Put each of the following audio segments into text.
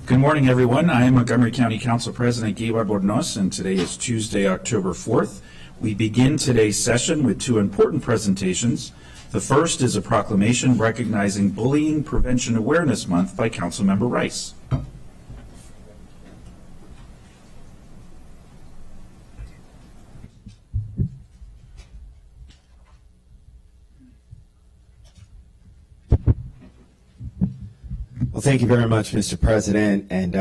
Good morning, everyone. I am Montgomery County Council President Guy Bornos, and today is Tuesday, October 4th. We begin today's session with two important presentations. The first is a proclamation recognizing Bullying Prevention Awareness Month by Councilmember Rice. Well, thank you very much, Mr. President. And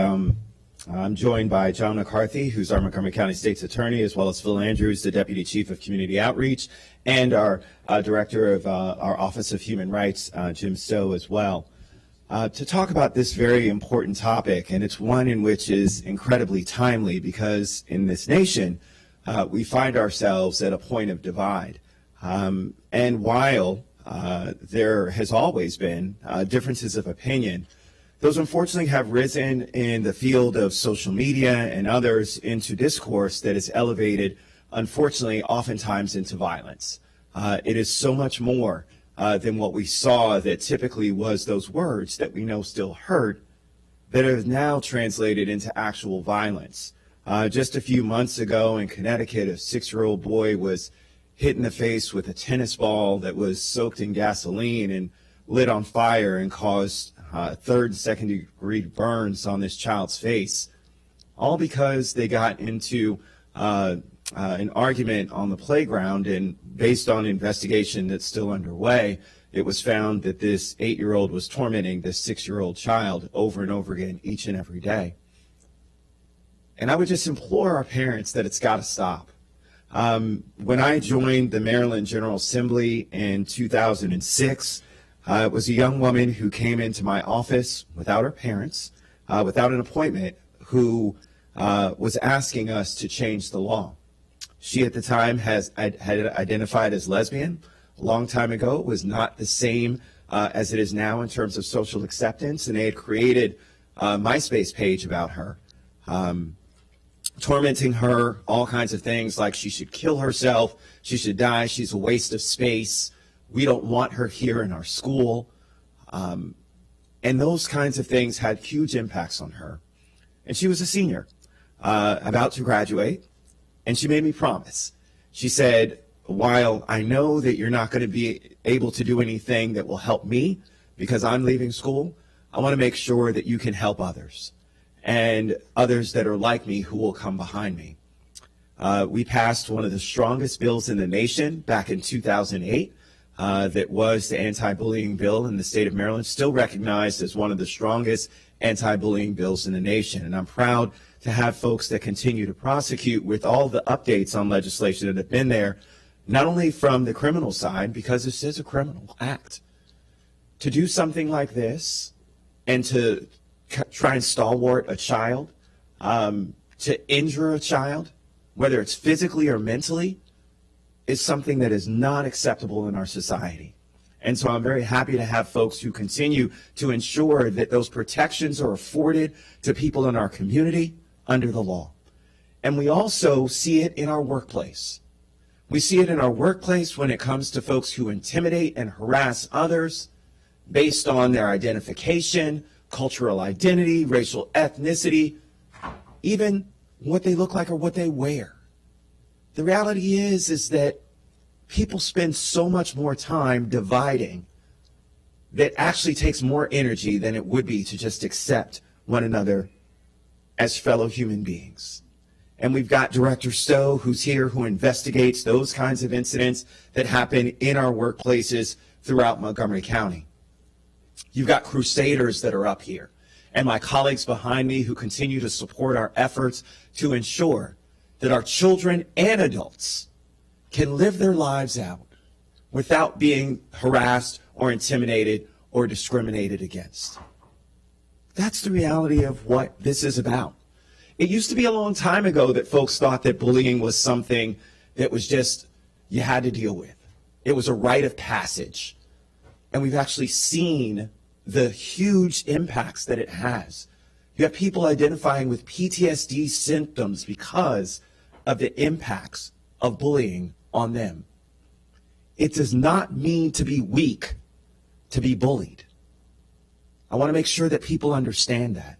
I'm joined by John McCarthy, who's our Montgomery County State's Attorney, as well as Phil Andrews, the Deputy Chief of Community Outreach, and our Director of our Office of Human Rights, Jim Stowe, as well, to talk about this very important topic. And it's one in which is incredibly timely because in this nation, we find ourselves at a point of divide. And while there has always been differences of opinion, those unfortunately have risen in the field of social media and others into discourse that is elevated, unfortunately, oftentimes into violence. It is so much more than what we saw that typically was those words that we know still hurt that are now translated into actual violence. Just a few months ago in Connecticut, a 6-year-old boy was hit in the face with a tennis ball that was soaked in gasoline and lit on fire and caused third and second degree burns on this child's face, all because they got into an argument on the playground. And based on investigation that's still underway, it was found that this 8-year-old was tormenting this 6-year-old child over and over again each and every day. And I would just implore our parents that it's got to stop. When I joined the Maryland General Assembly in 2006, it was a young woman who came into my office without her parents, without an appointment, who was asking us to change the law. She at the time had identified as lesbian. A long time ago, it was not the same as it is now in terms of social acceptance, and they had created a MySpace page about her, tormenting her, all kinds of things like she should kill herself, she should die, she's a waste of space, we don't want her here in our school. And those kinds of things had huge impacts on her. And she was a senior, about to graduate, and she made me promise. She said, while I know that you're not going to be able to do anything that will help me because I'm leaving school, I want to make sure that you can help others and others that are like me who will come behind me. We passed one of the strongest bills in the nation back in 2008. That was the anti-bullying bill in the state of Maryland, still recognized as one of the strongest anti-bullying bills in the nation. And I'm proud to have folks that continue to prosecute with all the updates on legislation that have been there, not only from the criminal side, because this is a criminal act. To do something like this and to try and stalwart a child, to injure a child, whether it's physically or mentally, is something that is not acceptable in our society. And so I'm very happy to have folks who continue to ensure that those protections are afforded to people in our community under the law. And we also see it in our workplace. We see it in our workplace when it comes to folks who intimidate and harass others based on their identification, cultural identity, racial ethnicity, even what they look like or what they wear. The reality is that people spend so much more time dividing that actually takes more energy than it would be to just accept one another as fellow human beings. And we've got Director Stowe, who's here, who investigates those kinds of incidents that happen in our workplaces throughout Montgomery County. You've got crusaders that are up here, and my colleagues behind me who continue to support our efforts to ensure that our children and adults can live their lives out without being harassed or intimidated or discriminated against. That's the reality of what this is about. It used to be a long time ago that folks thought that bullying was something that was just you had to deal with. It was a rite of passage. And we've actually seen the huge impacts that it has. You have people identifying with PTSD symptoms because of the impacts of bullying on them. It does not mean to be weak to be bullied. I want to make sure that people understand that.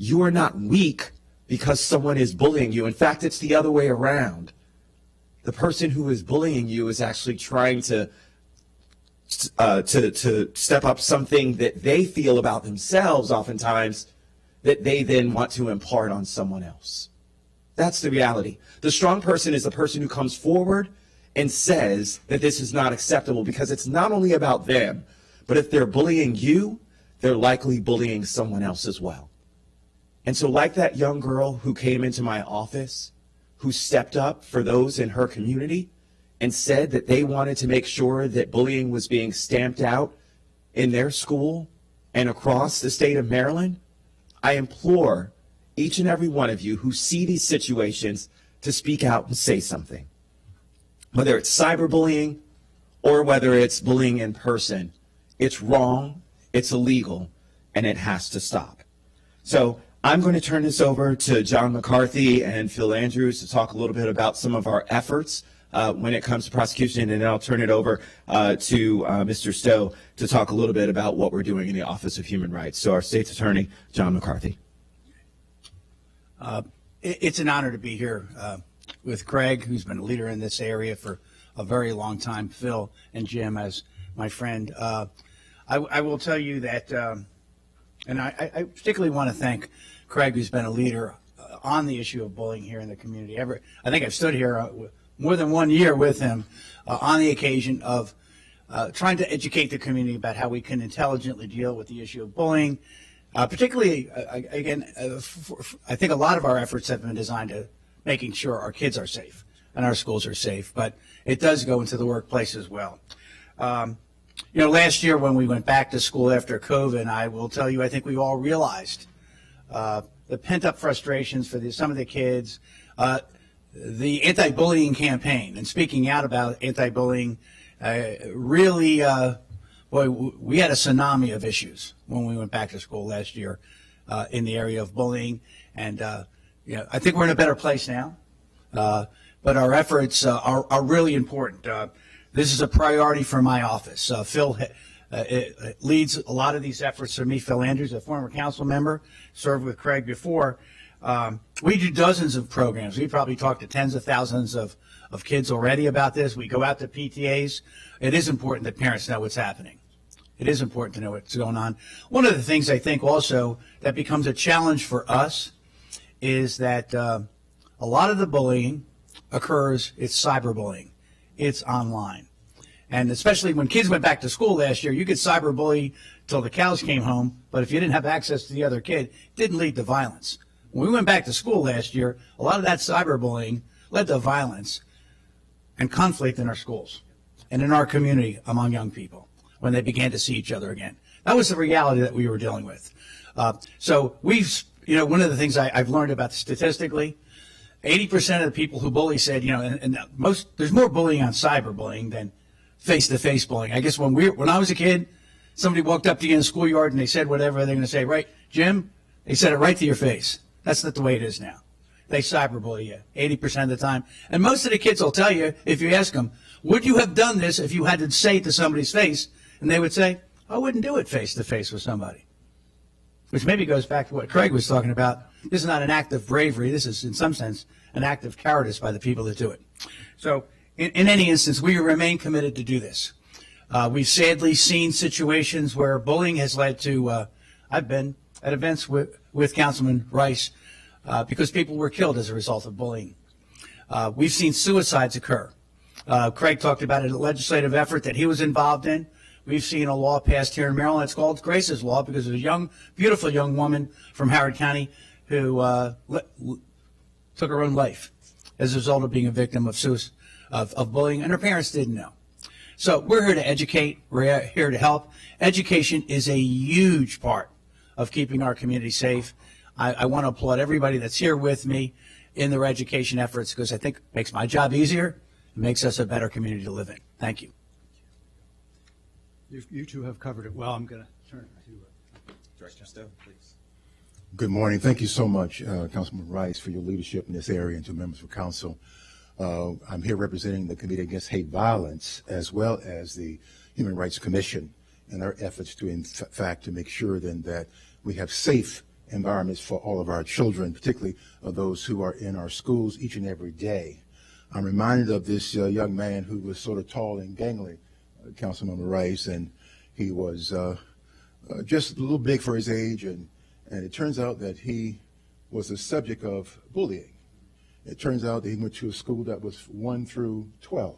You are not weak because someone is bullying you. In fact, it's the other way around. The person who is bullying you is actually trying to step up something that they feel about themselves oftentimes that they then want to impart on someone else. That's the reality. The strong person is the person who comes forward and says that this is not acceptable, because it's not only about them, but if they're bullying you, they're likely bullying someone else as well. And so, like that young girl who came into my office, who stepped up for those in her community and said that they wanted to make sure that bullying was being stamped out in their school and across the state of Maryland, I implore each and every one of you who see these situations to speak out and say something. Whether it's cyberbullying or whether it's bullying in person, it's wrong, it's illegal, and it has to stop. So I'm going to turn this over to John McCarthy and Phil Andrews to talk a little bit about some of our efforts when it comes to prosecution, and then I'll turn it over to Mr. Stowe to talk a little bit about what we're doing in the Office of Human Rights. So our State's Attorney, John McCarthy. It's an honor to be here with Craig, who's been a leader in this area for a very long time, Phil and Jim as my friend. I will tell you that, and I particularly want to thank Craig, who's been a leader on the issue of bullying here in the community. I think I've stood here more than 1 year with him on the occasion of trying to educate the community about how we can intelligently deal with the issue of bullying. Particularly, again, I think a lot of our efforts have been designed to making sure our kids are safe and our schools are safe, but it does go into the workplace as well. Last year when we went back to school after COVID, I will tell you, I think we all realized the pent-up frustrations for some of the kids, the anti-bullying campaign and speaking out about anti-bullying really, we had a tsunami of issues when we went back to school last year in the area of bullying. And, I think we're in a better place now, but our efforts are really important. This is a priority for my office. Phil leads a lot of these efforts for me. Phil Andrews, a former council member, served with Craig before. We do dozens of programs. We probably talked to tens of thousands of kids already about this. We go out to PTAs. It is important that parents know what's happening. It is important to know what's going on. One of the things I think also that becomes a challenge for us is that a lot of the bullying occurs, it's cyberbullying. It's online. And especially when kids went back to school last year, you could cyberbully till the cows came home, but if you didn't have access to the other kid, it didn't lead to violence. When we went back to school last year, a lot of that cyberbullying led to violence and conflict in our schools and in our community among young people when they began to see each other again. That was the reality that we were dealing with. So we've, one of the things I've learned about statistically, 80% of the people who bully said, there's more bullying on cyberbullying than face-to-face bullying. I guess when I was a kid, somebody walked up to you in the schoolyard and they said whatever they're going to say, right, Jim? They said it right to your face. That's not the way it is now. They cyberbully you 80% of the time. And most of the kids will tell you, if you ask them, would you have done this if you had to say it to somebody's face? And they would say, I wouldn't do it face-to-face with somebody. Which maybe goes back to what Craig was talking about. This is not an act of bravery. This is, in some sense, an act of cowardice by the people that do it. So in any instance, we remain committed to do this. We've sadly seen situations where bullying has led to, I've been at events with Councilman Rice because people were killed as a result of bullying. We've seen suicides occur. Craig talked about a legislative effort that he was involved in. We've seen a law passed here in Maryland. It's called Grace's Law because of a young, beautiful young woman from Howard County who took her own life as a result of being a victim of bullying, and her parents didn't know. So we're here to educate. We're here to help. Education is a huge part of keeping our community safe. I want to applaud everybody that's here with me in their education efforts because I think it makes my job easier. It makes us a better community to live in. Thank you. You two have covered it well. I'm going to turn it to Director Stowe, please. Good morning. Thank you so much, Councilman Rice, for your leadership in this area, and to members of council. I'm here representing the Committee Against Hate Violence as well as the Human Rights Commission and our efforts to, in fact, to make sure then that we have safe environments for all of our children, particularly those who are in our schools each and every day. I'm reminded of this young man who was sort of tall and gangly, Councilmember Rice, and he was just a little big for his age, and it turns out that he was the subject of bullying. It turns out that he went to a school that was 1 through 12,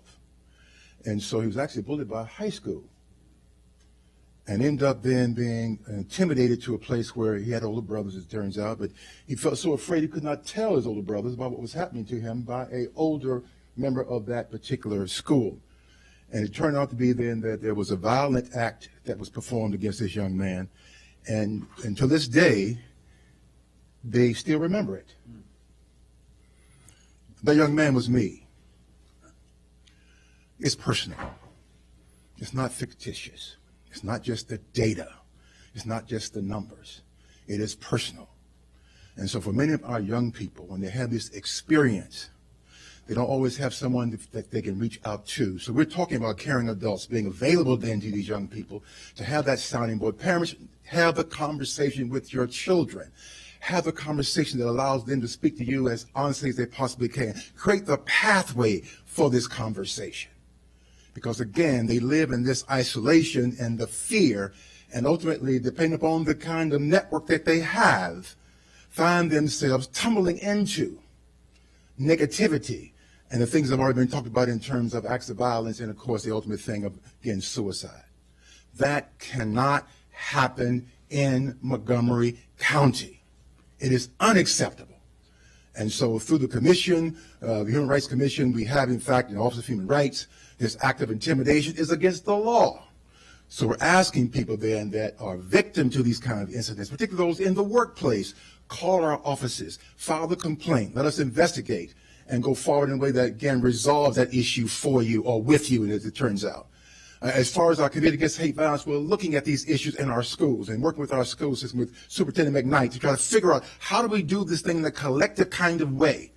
and so he was actually bullied by high school, and ended up then being intimidated to a place where he had older brothers, it turns out, but he felt so afraid he could not tell his older brothers about what was happening to him by an older member of that particular school. And it turned out to be then that there was a violent act that was performed against this young man, and to this day, they still remember it. That young man was me. It's personal. It's not fictitious. It's not just the data. It's not just the numbers. It is personal. And so for many of our young people, when they have this experience, they don't always have someone that they can reach out to. So we're talking about caring adults being available then to these young people to have that sounding board. Parents, have the conversation with your children. Have the conversation that allows them to speak to you as honestly as they possibly can. Create the pathway for this conversation. Because again, they live in this isolation and the fear, and ultimately, depending upon the kind of network that they have, find themselves tumbling into negativity and the things that have already been talked about in terms of acts of violence, and of course, the ultimate thing of, again, suicide. That cannot happen in Montgomery County. It is unacceptable. And so through the commission, the Human Rights Commission, we have, in fact, in the Office of Human Rights, this act of intimidation is against the law. So we're asking people then that are victim to these kind of incidents, particularly those in the workplace, call our offices, file the complaint, let us investigate, and go forward in a way that, again, resolves that issue for you or with you, as it turns out. As far as our Committee Against Hate Violence, we're looking at these issues in our schools and working with our school system, with Superintendent McKnight, to try to figure out how do we do this thing in a collective kind of way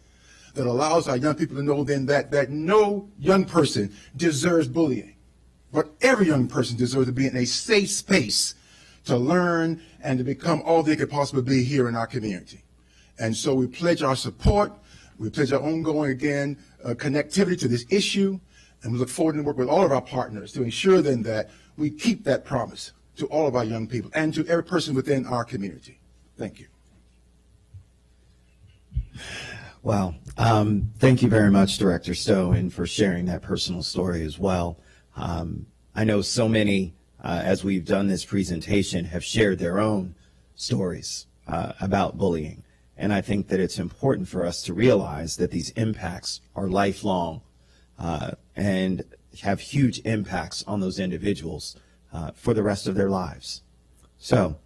that allows our young people to know then that no young person deserves bullying, but every young person deserves to be in a safe space to learn and to become all they could possibly be here in our community. And so we pledge our support, we pledge our ongoing, again, connectivity to this issue, and we look forward to work with all of our partners to ensure then that we keep that promise to all of our young people and to every person within our community. Thank you. Wow. Thank you very much, Director Stowe, and for sharing that personal story as well. I know so many, as we've done this presentation, have shared their own stories about bullying. And I think that it's important for us to realize that these impacts are lifelong and have huge impacts on those individuals for the rest of their lives. So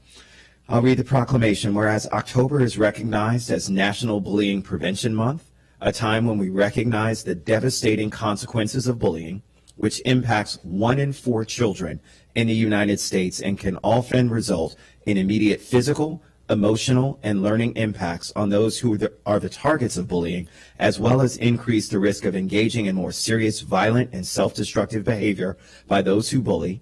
I'll read the proclamation. Whereas October is recognized as National Bullying Prevention Month, a time when we recognize the devastating consequences of bullying, which impacts 1 in 4 children in the United States and can often result in immediate physical, emotional, and learning impacts on those who are the targets of bullying, as well as increase the risk of engaging in more serious violent and self-destructive behavior by those who bully.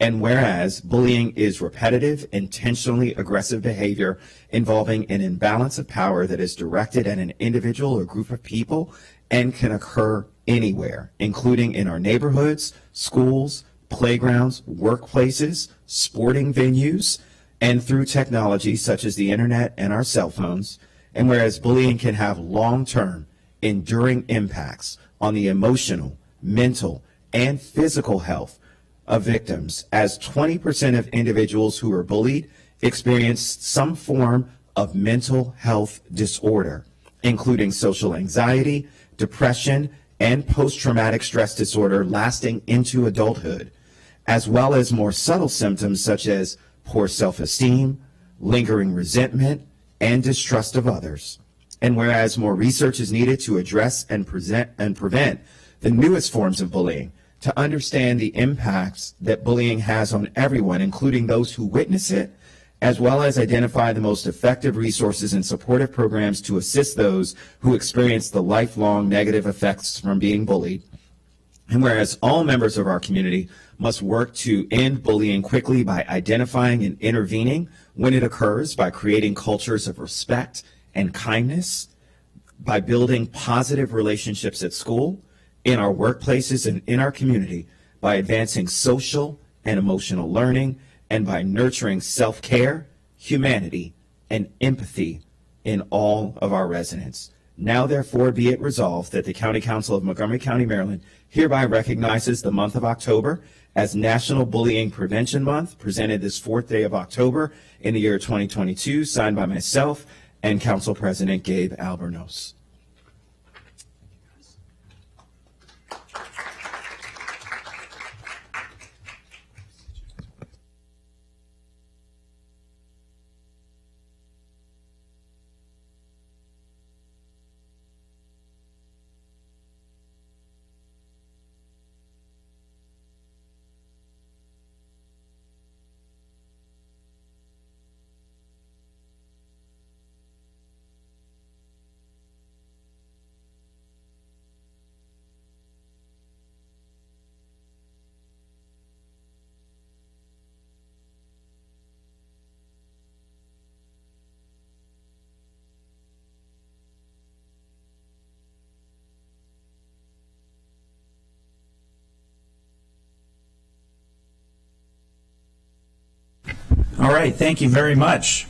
And whereas bullying is repetitive, intentionally aggressive behavior involving an imbalance of power that is directed at an individual or group of people and can occur anywhere, including in our neighborhoods, schools, playgrounds, workplaces, sporting venues, and through technology such as the internet and our cell phones. And whereas bullying can have long-term, enduring impacts on the emotional, mental, and physical health of victims, as 20% of individuals who are bullied experience some form of mental health disorder, including social anxiety, depression, and post-traumatic stress disorder lasting into adulthood, as well as more subtle symptoms such as poor self-esteem, lingering resentment, and distrust of others. And whereas more research is needed to address and prevent the newest forms of bullying, to understand the impacts that bullying has on everyone, including those who witness it, as well as identify the most effective resources and supportive programs to assist those who experience the lifelong negative effects from being bullied. And whereas all members of our community must work to end bullying quickly by identifying and intervening when it occurs by creating cultures of respect and kindness, by building positive relationships at school, in our workplaces, and in our community, by advancing social and emotional learning, and by nurturing self-care, humanity, and empathy in all of our residents. Now, therefore, be it resolved that the County Council of Montgomery County, Maryland, hereby recognizes the month of October as National Bullying Prevention Month, presented this 4th day of October in the year 2022, signed by myself and Council President Gabe Albornoz. All right, thank you very much.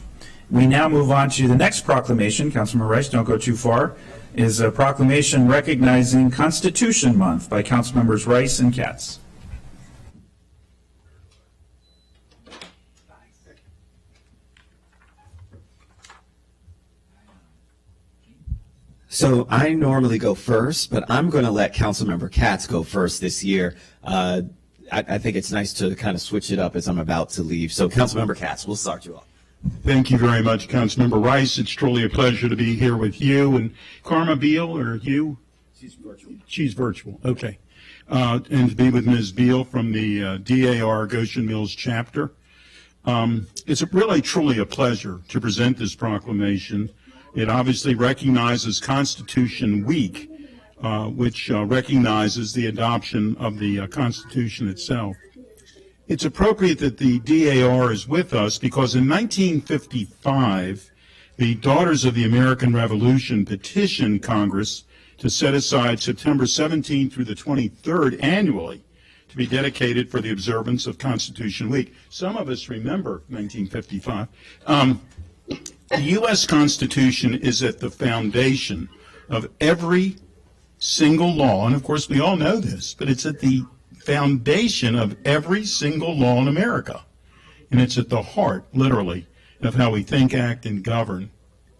We now move on to the next proclamation. Councilmember Rice, don't go too far, is a proclamation recognizing Constitution Month by Councilmembers Rice and Katz. So I normally go first, but I'm going to let Councilmember Katz go first this year. I think it's nice to kind of switch it up as I'm about to leave. So Councilmember Katz, we'll start you off. Thank you very much, Councilmember Rice. It's truly a pleasure to be here with you and Karma Beal, or you? She's virtual. She's virtual, okay. And to be with Ms. Beal from the DAR Goshen Mills chapter. It's really truly a pleasure to present this proclamation. It obviously recognizes Constitution Week, which recognizes the adoption of the Constitution itself. It's appropriate that the DAR is with us because in 1955, the Daughters of the American Revolution petitioned Congress to set aside September 17th through the 23rd annually to be dedicated for the observance of Constitution Week. Some of us remember 1955. The U.S. Constitution is at the foundation of every single law, and of course we all know this, but it's at the foundation of every single law in America. And it's at the heart, literally, of how we think, act, and govern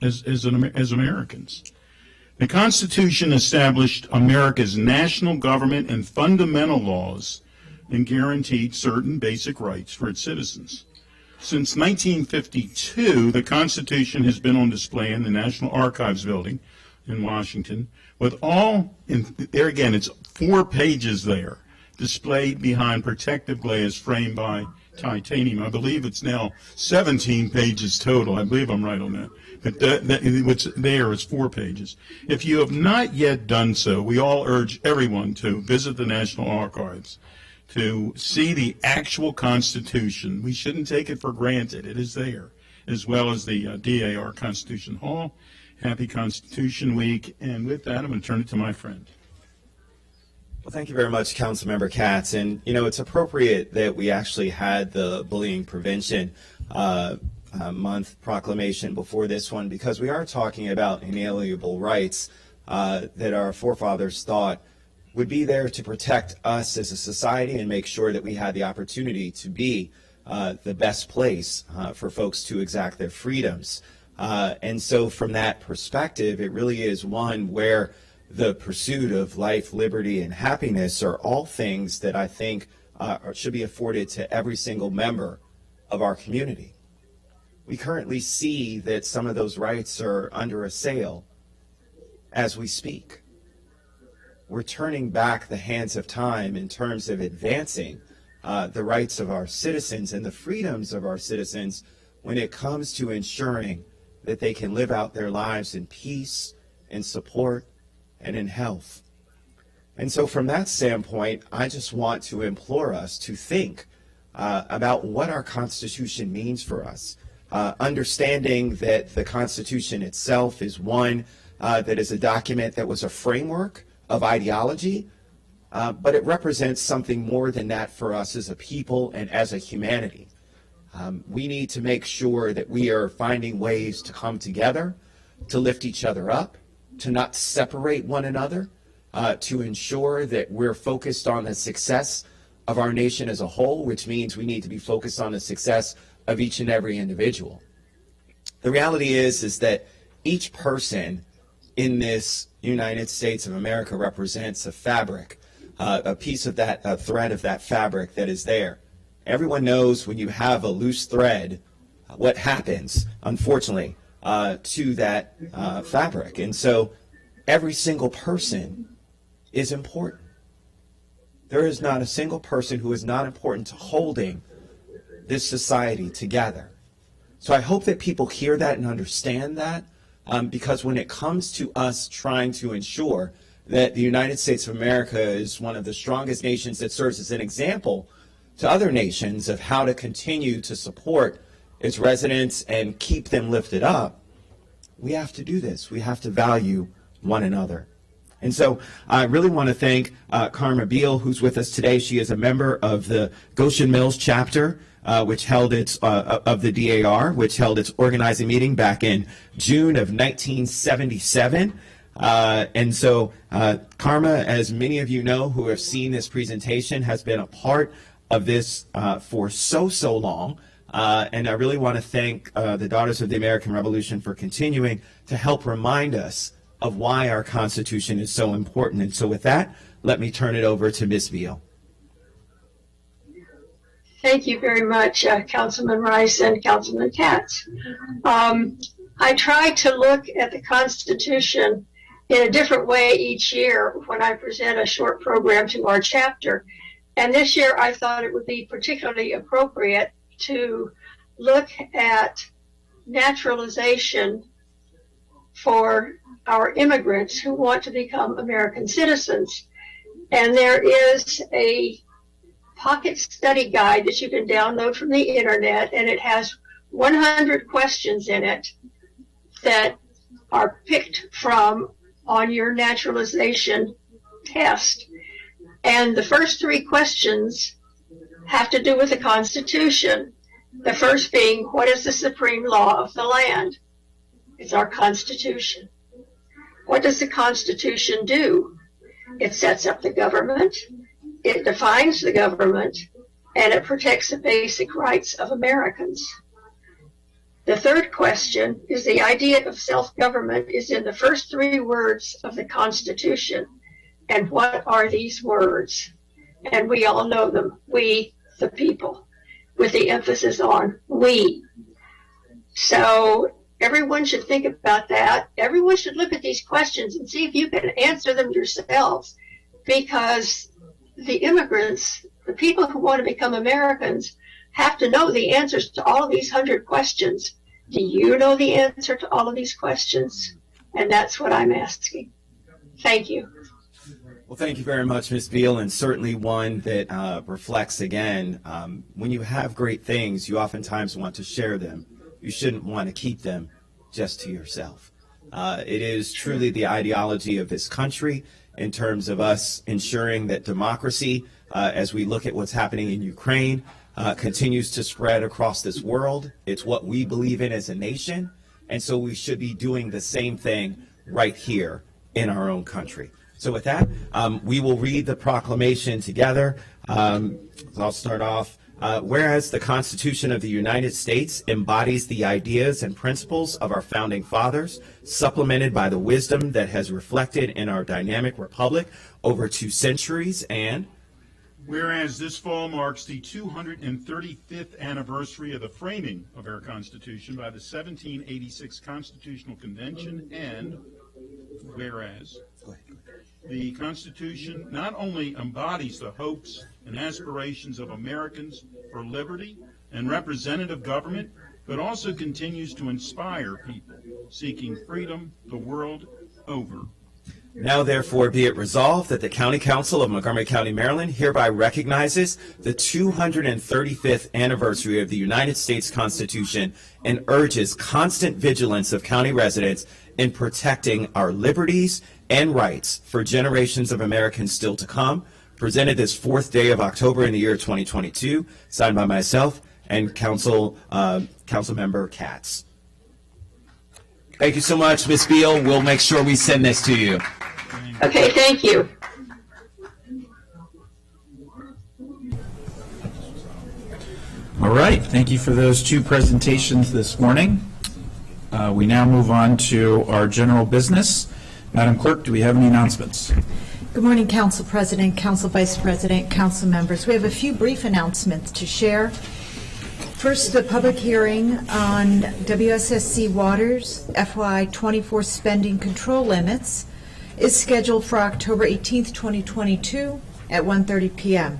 as Americans. The Constitution established America's national government and fundamental laws and guaranteed certain basic rights for its citizens. Since 1952, the Constitution has been on display in the National Archives building in Washington, with all, there again, it's 4 pages there, displayed behind protective glass framed by titanium. I believe it's now 17 pages total. I believe I'm right on that. But what's there is 4 pages. If you have not yet done so, we all urge everyone to visit the National Archives to see the actual Constitution. We shouldn't take it for granted. It is there, as well as the DAR Constitution Hall. Happy Constitution Week. And with that, I'm going to turn it to my friend. Well, thank you very much, Councilmember Katz. And, you know, it's appropriate that we actually had the bullying prevention month proclamation before this one, because we are talking about inalienable rights that our forefathers thought would be there to protect us as a society and make sure that we had the opportunity to be the best place for folks to exact their freedoms. And so from that perspective, it really is one where the pursuit of life, liberty, and happiness are all things that I think should be afforded to every single member of our community. We currently see that some of those rights are under assail as we speak. We're turning back the hands of time in terms of advancing the rights of our citizens and the freedoms of our citizens when it comes to ensuring that they can live out their lives in peace, in support, and in health. And so from that standpoint, I just want to implore us to think about what our Constitution means for us. understanding that the Constitution itself is one that is a document that was a framework of ideology, but it represents something more than that for us as a people and as a humanity. We need to make sure that we are finding ways to come together, to lift each other up, to not separate one another, to ensure that we're focused on the success of our nation as a whole, which means we need to be focused on the success of each and every individual. The reality is that each person in this United States of America represents a fabric, a piece of that, a thread of that fabric that is there. Everyone knows when you have a loose thread, what happens, unfortunately, to that fabric. And so every single person is important. There is not a single person who is not important to holding this society together. So I hope that people hear that and understand that, because when it comes to us trying to ensure that the United States of America is one of the strongest nations that serves as an example to other nations of how to continue to support its residents and keep them lifted up, we have to do this. We have to value one another. And so I really want to thank Karma Beal, who's with us today. She is a member of the Goshen Mills chapter, which held its of the DAR, which held its organizing meeting back in June of 1977. And so Karma, as many of you know who have seen this presentation, has been a part of this for so long. And I really want to thank the Daughters of the American Revolution for continuing to help remind us of why our Constitution is so important. And so with that, let me turn it over to Ms. Beal. Thank you very much, Councilman Rice and Councilman Katz. I try to look at the Constitution in a different way each year when I present a short program to our chapter. And this year I thought it would be particularly appropriate to look at naturalization for our immigrants who want to become American citizens. And there is a pocket study guide that you can download from the internet, and it has 100 questions in it that are picked from on your naturalization test. And the first 3 questions have to do with the Constitution. The first being, what is the supreme law of the land? It's our Constitution. What does the Constitution do? It sets up the government, it defines the government, and it protects the basic rights of Americans. The third question is the idea of self-government is in the first 3 words of the Constitution. And what are these words? And we all know them. We, the people, with the emphasis on we. So everyone should think about that. Everyone should look at these questions and see if you can answer them yourselves, because the immigrants, the people who want to become Americans, have to know the answers to all of these 100 questions. Do you know the answer to all of these questions? And that's what I'm asking. Thank you. Well, thank you very much, Ms. Beal, and certainly one that reflects, again, when you have great things, you oftentimes want to share them. You shouldn't want to keep them just to yourself. It is truly the ideology of this country in terms of us ensuring that democracy, as we look at what's happening in Ukraine, continues to spread across this world. It's what we believe in as a nation, and so we should be doing the same thing right here in our own country. So with that, we will read the proclamation together. I'll start off. Whereas the Constitution of the United States embodies the ideas and principles of our founding fathers, supplemented by the wisdom that has reflected in our dynamic republic over 2 centuries, and Whereas this fall marks the 235th anniversary of the framing of our Constitution by the 1786 Constitutional Convention, and whereas the Constitution not only embodies the hopes and aspirations of Americans for liberty and representative government, but also continues to inspire people seeking freedom the world over. Now therefore be it resolved that the County Council of Montgomery County, Maryland hereby recognizes the 235th anniversary of the United States Constitution and urges constant vigilance of county residents in protecting our liberties and rights for generations of Americans still to come. Presented this 4th day of October in the year 2022, signed by myself and Council Member Katz. Thank you so much, Ms. Beal. We'll make sure we send this to you. Okay, thank you. All right, thank you for those two presentations this morning. We now move on to our general business. Madam Clerk, do we have any announcements? Good morning, Council President, Council Vice President, Council members. We have a few brief announcements to share. First, the public hearing on WSSC Waters FY24 spending control limits is scheduled for October 18th, 2022 at 1:30 p.m.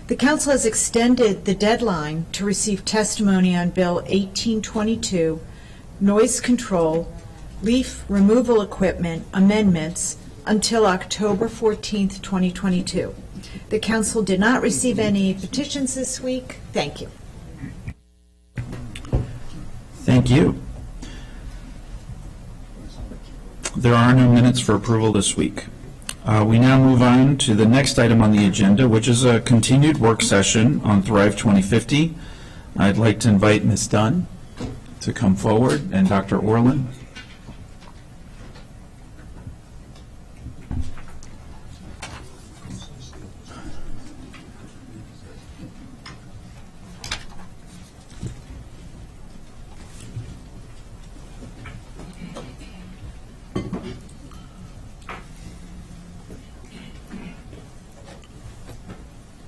The Council has extended the deadline to receive testimony on Bill 1822, noise control, leaf removal equipment amendments until October 14th, 2022. The Council did not receive any petitions this week. Thank you. Thank you. There are no minutes for approval this week. We now move on to the next item on the agenda, which is a continued work session on Thrive 2050. I'd like to invite Ms. Dunn to come forward and Dr. Orland.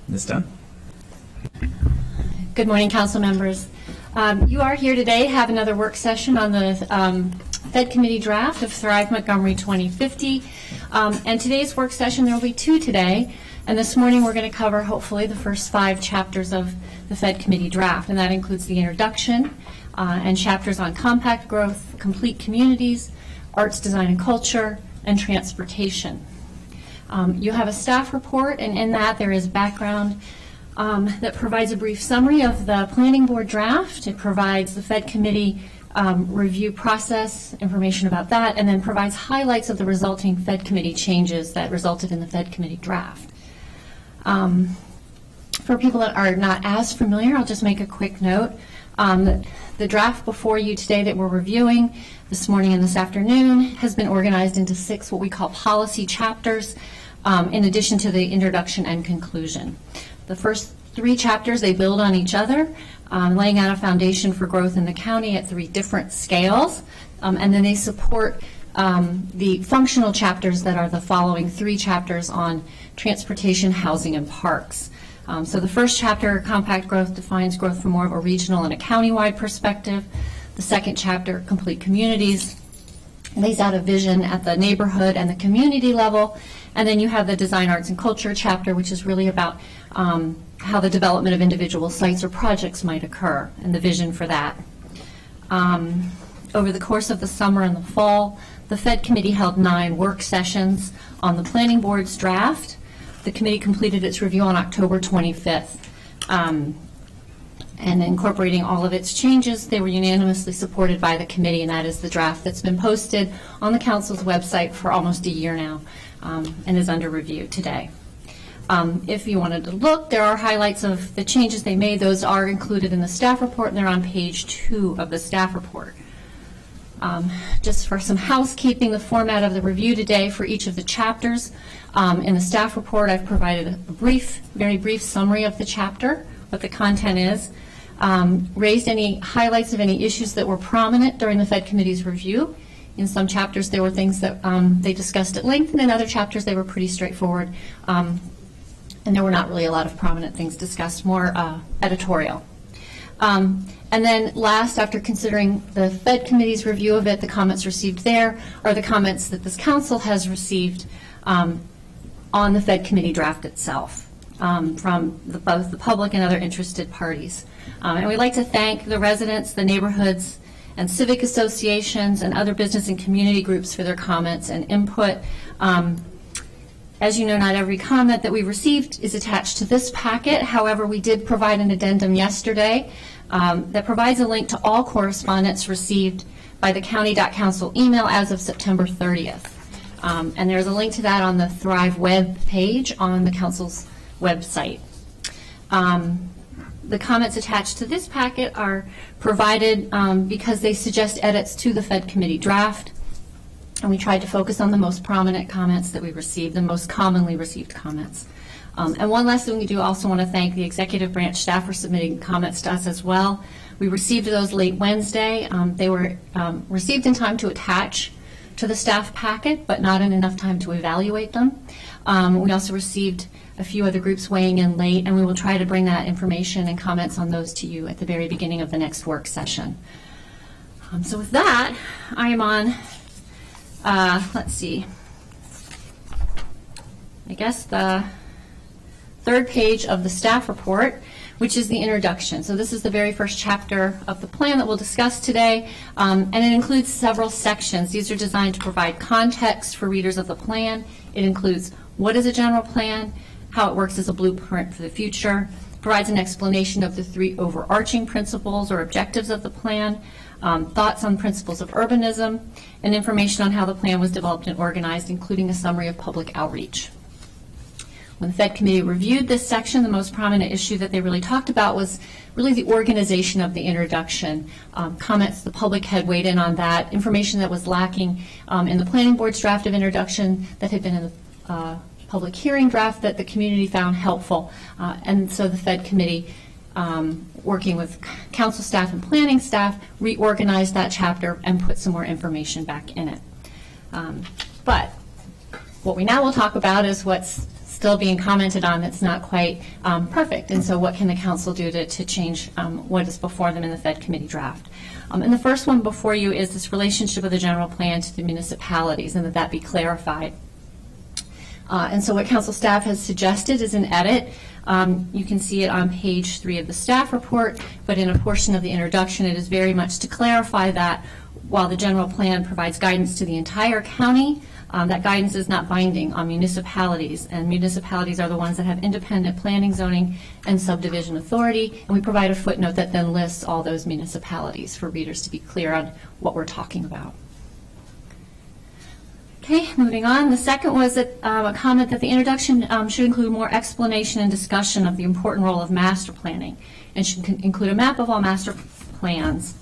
Ms. Dunn? Good morning, council members. You are here today to have another work session on the Fed Committee draft of Thrive Montgomery 2050. And today's work session, there will be two today. And this morning we're going to cover hopefully the first 5 chapters of the Fed Committee draft. And that includes the introduction and chapters on compact growth, complete communities, arts, design, and culture, and transportation. You have a staff report, and in that there is background that provides a brief summary of the planning board draft. It provides the Fed Committee review process, information about that, and then provides highlights of the resulting Fed Committee changes that resulted in the Fed Committee draft. For people that are not as familiar, I'll just make a quick note. The draft before you today that we're reviewing this morning and this afternoon has been organized into 6 what we call policy chapters, in addition to the introduction and conclusion. The first 3 chapters, they build on each other, laying out a foundation for growth in the county at 3 different scales, and then they support the functional chapters that are the following 3 chapters on transportation, housing, and parks. So the first chapter, compact growth, defines growth from more of a regional and a county-wide perspective. The second chapter, complete communities, lays out a vision at the neighborhood and the community level. And then you have the design, arts, and culture chapter, which is really about how the development of individual sites or projects might occur and the vision for that. Over the course of the summer and the fall, the Fed Committee held 9 work sessions on the Planning Board's draft. The committee completed its review on October 25th. And incorporating all of its changes, they were unanimously supported by the committee, and that is the draft that's been posted on the council's website for almost a year now, and is under review today. If you wanted to look, there are highlights of the changes they made. Those are included in the staff report, and they're on page 2 of the staff report. Just for some housekeeping, the format of the review today for each of the chapters. In the staff report, I've provided a brief, very brief summary of the chapter, what the content is, raised any highlights of any issues that were prominent during the Fed Committee's review. In some chapters, there were things that they discussed at length, and in other chapters, they were pretty straightforward, and there were not really a lot of prominent things discussed, more editorial. And then last, after considering the Fed Committee's review of it, the comments received there are the comments that this council has received on the Fed Committee draft itself from both the public and other interested parties. And we'd like to thank the residents, the neighborhoods, and civic associations and other business and community groups for their comments and input. As you know, not every comment that we received is attached to this packet. However, we did provide an addendum yesterday that provides a link to all correspondence received by the county.council email as of September 30th. And there's a link to that on the Thrive web page on the council's website. The comments attached to this packet are provided because they suggest edits to the Fed committee draft. And we tried to focus on the most prominent comments that we received, the most commonly received comments. And one last thing we do also want to thank the executive branch staff for submitting comments to us as well. We received those late Wednesday. They were received in time to attach to the staff packet, but not in enough time to evaluate them. We also received a few other groups weighing in late, and we will try to bring that information and comments on those to you at the very beginning of the next work session. So with that, I am on let's see, I guess the third page of the staff report, which is the introduction. So this is the very first chapter of the plan that we'll discuss today, and it includes several sections. These are designed to provide context for readers of the plan. It includes what is a general plan, how it works as a blueprint for the future, provides an explanation of the 3 overarching principles or objectives of the plan, thoughts on principles of urbanism, and information on how the plan was developed and organized, including a summary of public outreach. When the Fed committee reviewed this section, the most prominent issue that they really talked about was really the organization of the introduction. Comments the public had weighed in on that, information that was lacking in the planning board's draft of introduction that had been in the public hearing draft that the community found helpful. And so the Fed committee, working with council staff and planning staff, reorganized that chapter and put some more information back in it. But what we now will talk about is what's still being commented on that's not quite perfect. And so what can the council do to change what is before them in the Fed committee draft? And the first one before you is this relationship of the general plan to the municipalities, and that be clarified. And so what council staff has suggested is an edit. You can see it on page 3 of the staff report, but in a portion of the introduction, it is very much to clarify that while the general plan provides guidance to the entire county, that guidance is not binding on municipalities, and municipalities are the ones that have independent planning, zoning, and subdivision authority, and we provide a footnote that then lists all those municipalities for readers to be clear on what we're talking about. Okay, moving on. The second was that, a comment that the introduction should include more explanation and discussion of the important role of master planning, and should include a map of all master plans.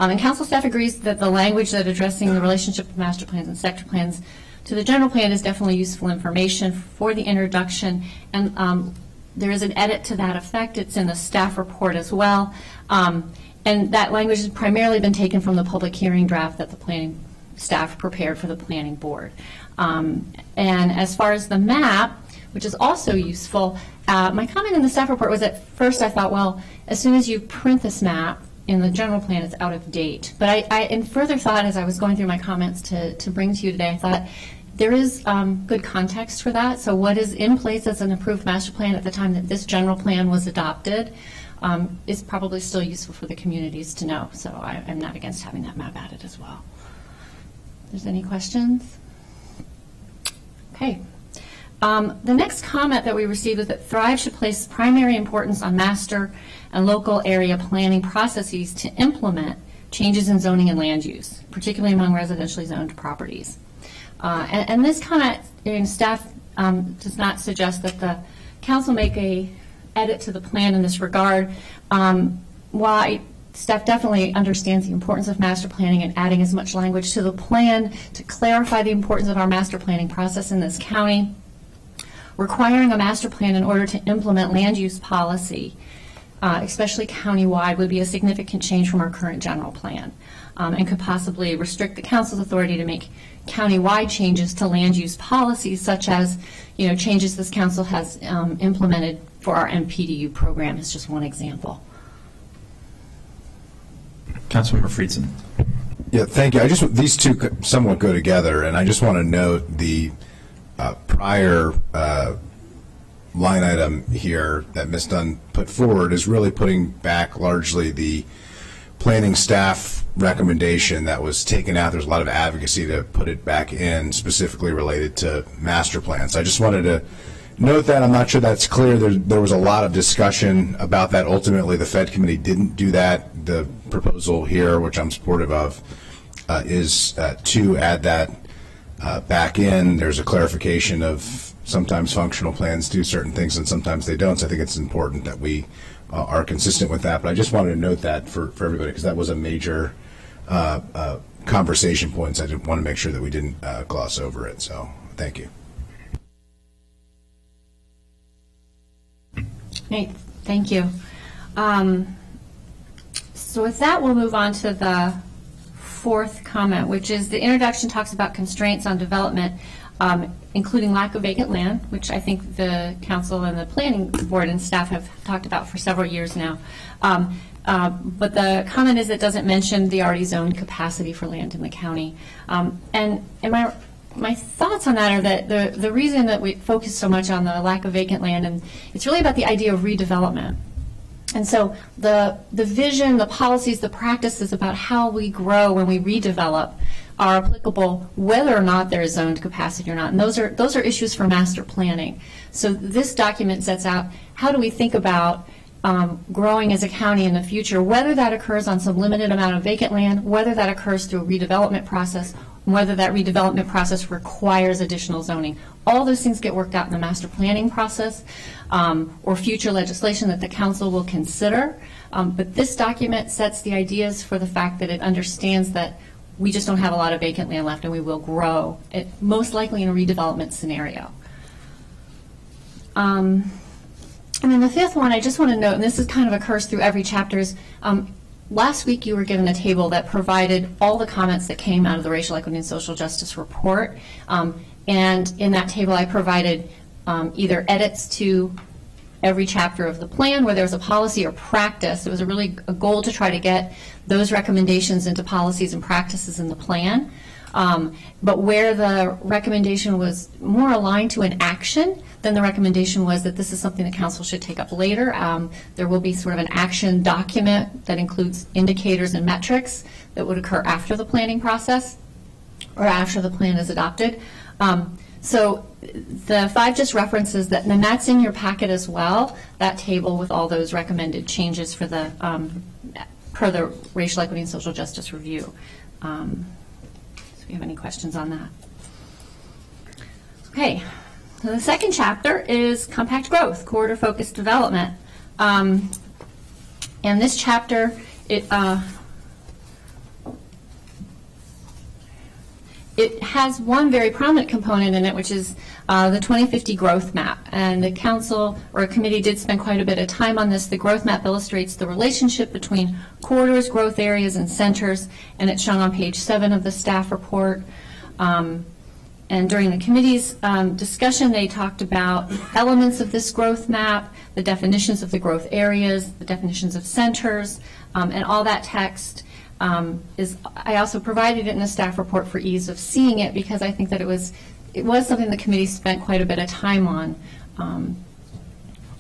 And council staff agrees that the language that addressing the relationship of master plans and sector plans to the general plan is definitely useful information for the introduction, and there is an edit to that effect. It's in the staff report as well, and that language has primarily been taken from the public hearing draft that the planning staff prepared for the planning board. And as far as the map, which is also useful, my comment in the staff report was at first I thought, well, as soon as you print this map in the general plan, it's out of date. But I in further thought, as I was going through my comments to bring to you today, I thought there is good context for that. So what is in place as an approved master plan at the time that this general plan was adopted is probably still useful for the communities to know. So I'm not against having that map added as well. If there's any questions? Okay. The next comment that we received was that Thrive should place primary importance on master and local area planning processes to implement changes in zoning and land use, particularly among residentially zoned properties. And this comment in staff does not suggest that the council make a edit to the plan in this regard. While staff definitely understands the importance of master planning and adding as much language to the plan to clarify the importance of our master planning process in this county, requiring a master plan in order to implement land use policy, especially countywide, would be a significant change from our current general plan, and could possibly restrict the council's authority to make countywide changes to land use policies, such as, changes this council has implemented for our MPDU program is just one example. Councilmember Friedson. Yeah, thank you. These two somewhat go together, and I just want to note the prior line item here that Ms. Dunn put forward is really putting back largely the planning staff recommendation that was taken out. There's a lot of advocacy to put it back in, specifically related to master plans. I just wanted to note that. I'm not sure that's clear. There was a lot of discussion about that. Ultimately, the Fed committee didn't do that. The proposal here, which I'm supportive of, is to add that back in. There's a clarification of sometimes functional plans do certain things and sometimes they don't. So I think it's important that we are consistent with that. But I just wanted to note that for everybody, because that was a major conversation point. So I didn't want to make sure that we didn't gloss over it. So thank you. Great, thank you. So with that, we'll move on to the fourth comment, which is the introduction talks about constraints on development, including lack of vacant land, which I think the council and the planning board and staff have talked about for several years now. But the comment is it doesn't mention the already zoned capacity for land in the county. And my thoughts on that are that the reason that we focus so much on the lack of vacant land, and it's really about the idea of redevelopment. And so the vision, the policies, the practices about how we grow when we redevelop are applicable whether or not there is zoned capacity or not. And those are issues for master planning. So this document sets out how do we think about growing as a county in the future, whether that occurs on some limited amount of vacant land, whether that occurs through a redevelopment process, whether that redevelopment process requires additional zoning. All those things get worked out in the master planning process or future legislation that the council will consider. But this document sets the ideas for the fact that it understands that we just don't have a lot of vacant land left and we will grow, most likely in a redevelopment scenario. And then the fifth one, I just want to note, and this is kind of occurs through every chapter, is last week you were given a table that provided all the comments that came out of the Racial Equity and Social Justice Report. And in that table I provided either edits to every chapter of the plan where there was a policy or practice. It was a goal to try to get those recommendations into policies and practices in the plan. But where the recommendation was more aligned to an action, then the recommendation was that this is something the council should take up later. There will be sort of an action document that includes indicators and metrics that would occur after the planning process or after the plan is adopted. So the 5 just references that, and that's in your packet as well, that table with all those recommended changes for the per the Racial Equity and Social Justice Review. So if you have any questions on that. Okay, so the second chapter is compact growth, corridor-focused development. And this chapter, it has one very prominent component in it, which is the 2050 growth map. And the council or a committee did spend quite a bit of time on this. The growth map illustrates the relationship between corridors, growth areas, and centers, and it's shown on page 7 of the staff report. And during the committee's discussion, they talked about elements of this growth map, the definitions of the growth areas, the definitions of centers, and all that text I also provided it in the staff report for ease of seeing it because I think that it was something the committee spent quite a bit of time on,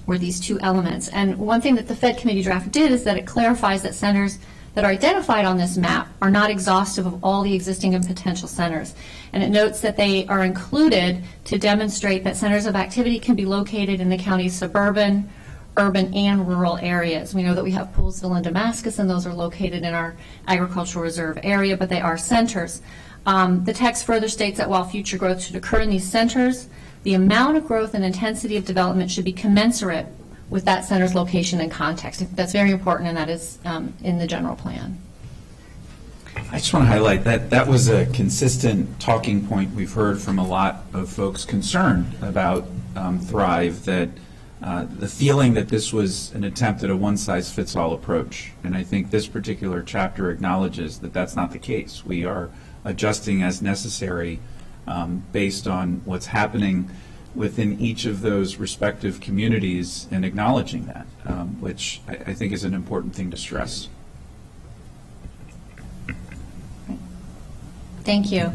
were these two elements. And one thing that the Fed committee draft did is that it clarifies that centers that are identified on this map are not exhaustive of all the existing and potential centers. And it notes that they are included to demonstrate that centers of activity can be located in the county's suburban, urban, and rural areas. We know that we have Poolsville and Damascus, and those are located in our agricultural reserve area, but they are centers. The text further states that while future growth should occur in these centers, the amount of growth and intensity of development should be commensurate with that center's location and context. That's very important, and that is in the general plan. I just want to highlight that was a consistent talking point we've heard from a lot of folks concerned about Thrive, that the feeling that this was an attempt at a one-size-fits-all approach. And I think this particular chapter acknowledges that that's not the case. We are adjusting as necessary based on what's happening within each of those respective communities and acknowledging that, which I think is an important thing to stress. Thank you.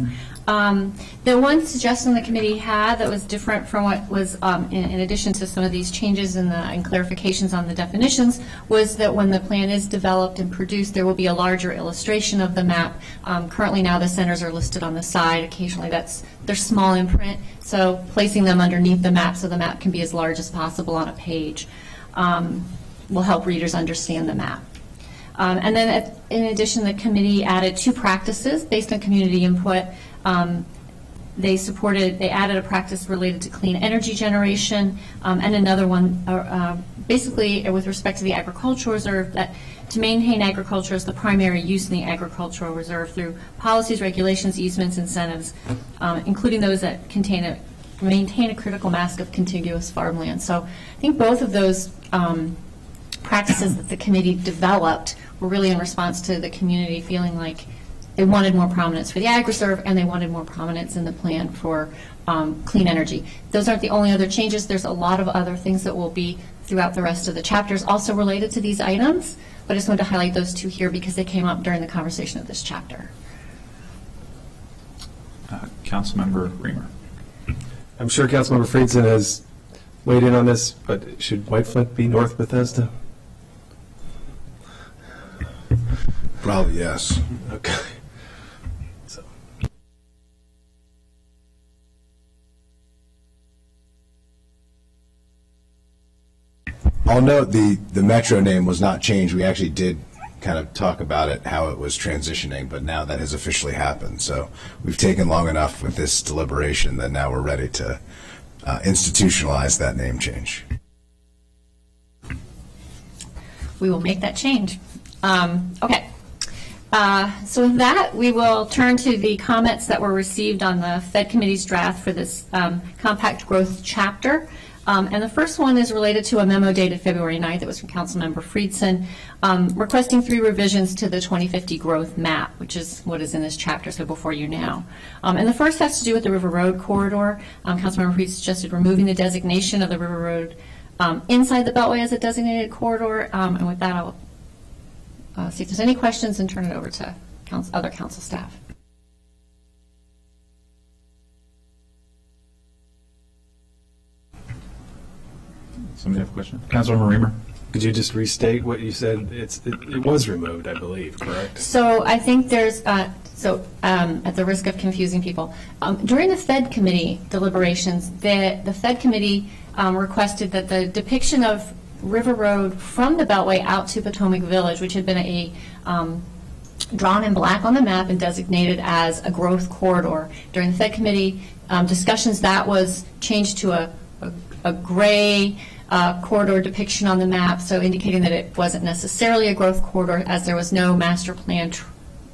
The one suggestion the committee had that was different from what was, in addition to some of these changes and clarifications on the definitions, was that when the plan is developed and produced, there will be a larger illustration of the map. Currently now the centers are listed on the side. Occasionally they're small in print, so placing them underneath the map so the map can be as large as possible on a page will help readers understand the map. And then in addition, the committee added 2 practices based on community input. They added a practice related to clean energy generation, and another one basically with respect to the agricultural reserve, that to maintain agriculture as the primary use in the agricultural reserve through policies, regulations, easements, incentives, including those that maintain a critical mass of contiguous farmland. So I think both of those practices that the committee developed were really in response to the community feeling like they wanted more prominence for the ag reserve and they wanted more prominence in the plan for clean energy. Those aren't the only other changes. There's a lot of other things that will be throughout the rest of the chapters also related to these items, but I just wanted to highlight those 2 here because they came up during the conversation of this chapter. Councilmember Reamer. I'm sure Councilmember Friedson has weighed in on this, but should White Flint be North Bethesda? Probably yes. Okay. So. I'll note the metro name was not changed. We actually did kind of talk about it, how it was transitioning, but now that has officially happened. So we've taken long enough with this deliberation that now we're ready to institutionalize that name change. We will make that change. Okay. So with that, we will turn to the comments that were received on the Fed Committee's draft for this compact growth chapter. And the first one is related to a memo dated February 9th. It was from Councilmember Friedson, requesting 3 revisions to the 2050 growth map, which is what is in this chapter, so before you now. And the first has to do with the River Road corridor. Councilmember Friedson suggested removing the designation of the River Road inside the Beltway as a designated corridor. And with that, I'll see if there's any questions and turn it over to other council staff. Somebody have a question? Councilmember Reamer. Could you just restate what you said? It was removed, I believe, correct? So I think there's, at the risk of confusing people, during the Fed Committee deliberations, the Fed Committee requested that the depiction of River Road from the Beltway out to Potomac Village, which had been drawn in black on the map and designated as a growth corridor. During the Fed Committee discussions, that was changed to a gray corridor depiction on the map, so indicating that it wasn't necessarily a growth corridor, as there was no master plan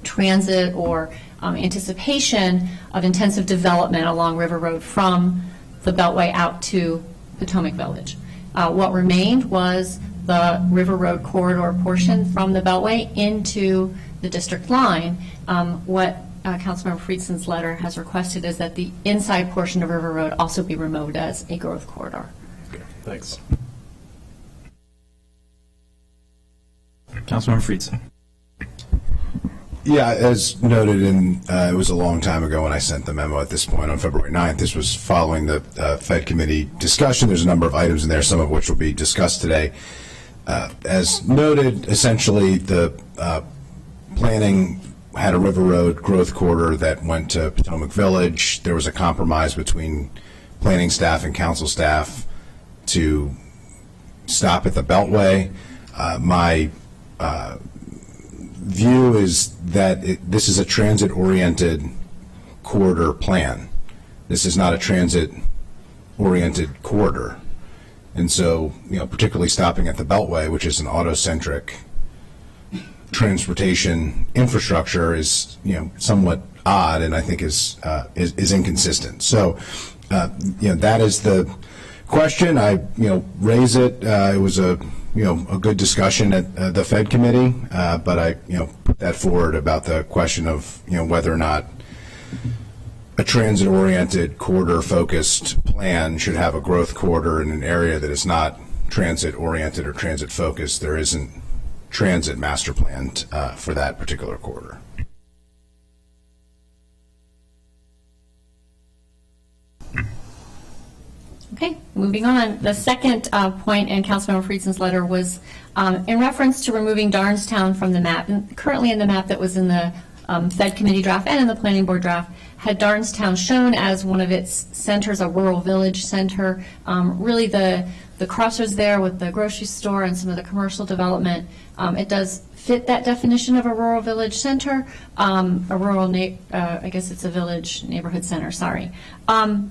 transit or anticipation of intensive development along River Road from the Beltway out to Potomac Village. What remained was the River Road corridor portion from the Beltway into the district line. What Councilmember Friedson's letter has requested is that the inside portion of River Road also be removed as a growth corridor. Okay, thanks. Councilmember Friedson. Yeah, as noted, it was a long time ago when I sent the memo at this point on February 9th. This was following the Fed Committee discussion. There's a number of items in there, some of which will be discussed today. As noted, essentially the planning had a River Road growth corridor that went to Potomac Village. There was a compromise between planning staff and council staff to stop at the Beltway. My view is that this is a transit-oriented corridor plan. This is not a transit-oriented corridor. And so, particularly stopping at the Beltway, which is an auto-centric transportation infrastructure, is, somewhat odd, and I think is inconsistent. So, that is the question. I, raise it. It was a good discussion at the Fed Committee, but I, put that forward about the question of, whether or not a transit-oriented corridor-focused plan should have a growth corridor in an area that is not transit-oriented or transit-focused. There isn't transit master planned for that particular corridor. Okay, moving on. The second point in Councilmember Friedson's letter was in reference to removing Darnestown from the map. And currently in the map that was in the Fed committee draft and in the planning board draft, had Darnestown shown as one of its centers, a rural village center. Really the crossroads there with the grocery store and some of the commercial development, it does fit that definition of a rural village center, a rural, I guess it's a village neighborhood center, sorry. But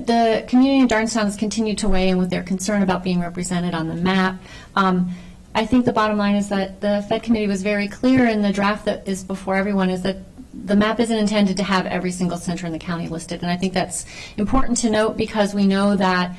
the community in Darnestown has continued to weigh in with their concern about being represented on the map. I think the bottom line is that the Fed committee was very clear in the draft that is before everyone is that the map isn't intended to have every single center in the county listed. And I think that's important to note because we know that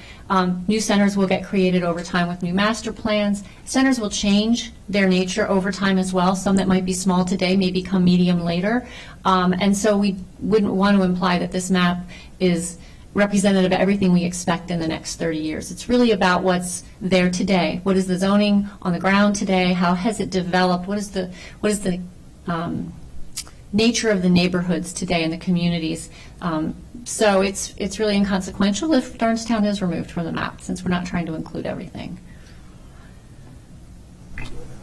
new centers will get created over time with new master plans. Centers will change their nature over time as well. Some that might be small today may become medium later. And so we wouldn't want to imply that this map is representative of everything we expect in the next 30 years. It's really about what's there today. What is the zoning on the ground today? How has it developed? What is the nature of the neighborhoods today and the communities? So it's really inconsequential if Darnestown is removed from the map, since we're not trying to include everything.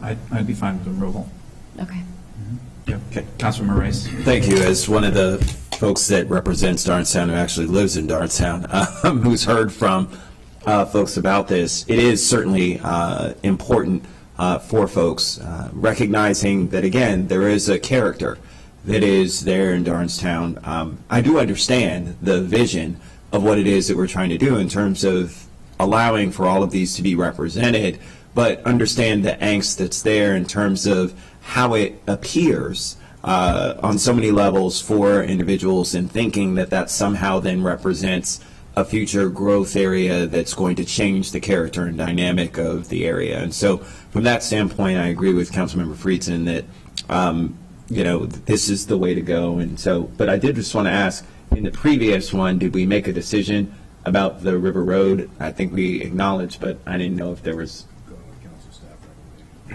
I'd be fine with removal. Okay. Yeah. Okay. Councilmember Rice. Thank you. As one of the folks that represents Darnestown, who actually lives in Darnestown, who's heard from folks about this, it is certainly important for folks, recognizing that, again, there is a character that is there in Darnestown. I do understand the vision of what it is that we're trying to do in terms of allowing for all of these to be represented, but understand the angst that's there in terms of how it appears on so many levels for individuals, and thinking that that somehow then represents a future growth area that's going to change the character and dynamic of the area. And so from that standpoint, I agree with Councilmember Friedson that this is the way to go. And so, but I did just want to ask, in the previous one, did we make a decision about the River Road? I think we acknowledged, but I didn't know if there was.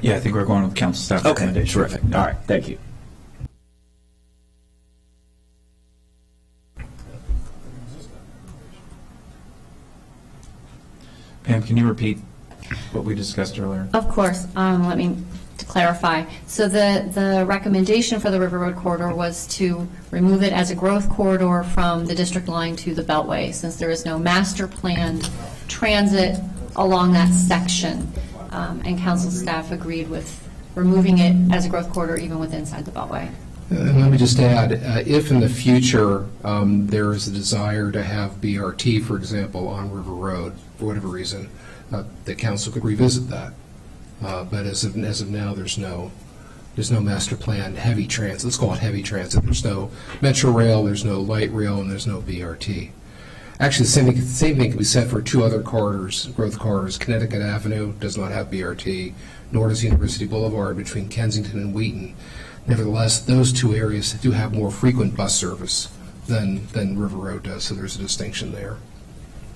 Yeah, I think we're going with council staff recommendation. Terrific. All right, thank you. Pam, can you repeat what we discussed earlier? Of course. Let me to clarify. So the recommendation for the River Road corridor was to remove it as a growth corridor from the district line to the Beltway, since there is no master planned transit along that section. And council staff agreed with removing it as a growth corridor even with inside the Beltway. And let me just add, if in the future there is a desire to have BRT, for example, on River Road, for whatever reason, the council could revisit that. But as of now, there's no master plan heavy transit. Let's call it heavy transit. There's no Metro Rail, there's no light rail, and there's no BRT. Actually, the same thing can be said for two other corridors, growth corridors. Connecticut Avenue does not have BRT, nor does University Boulevard between Kensington and Wheaton. Nevertheless, those two areas do have more frequent bus service than River Road does, so there's a distinction there.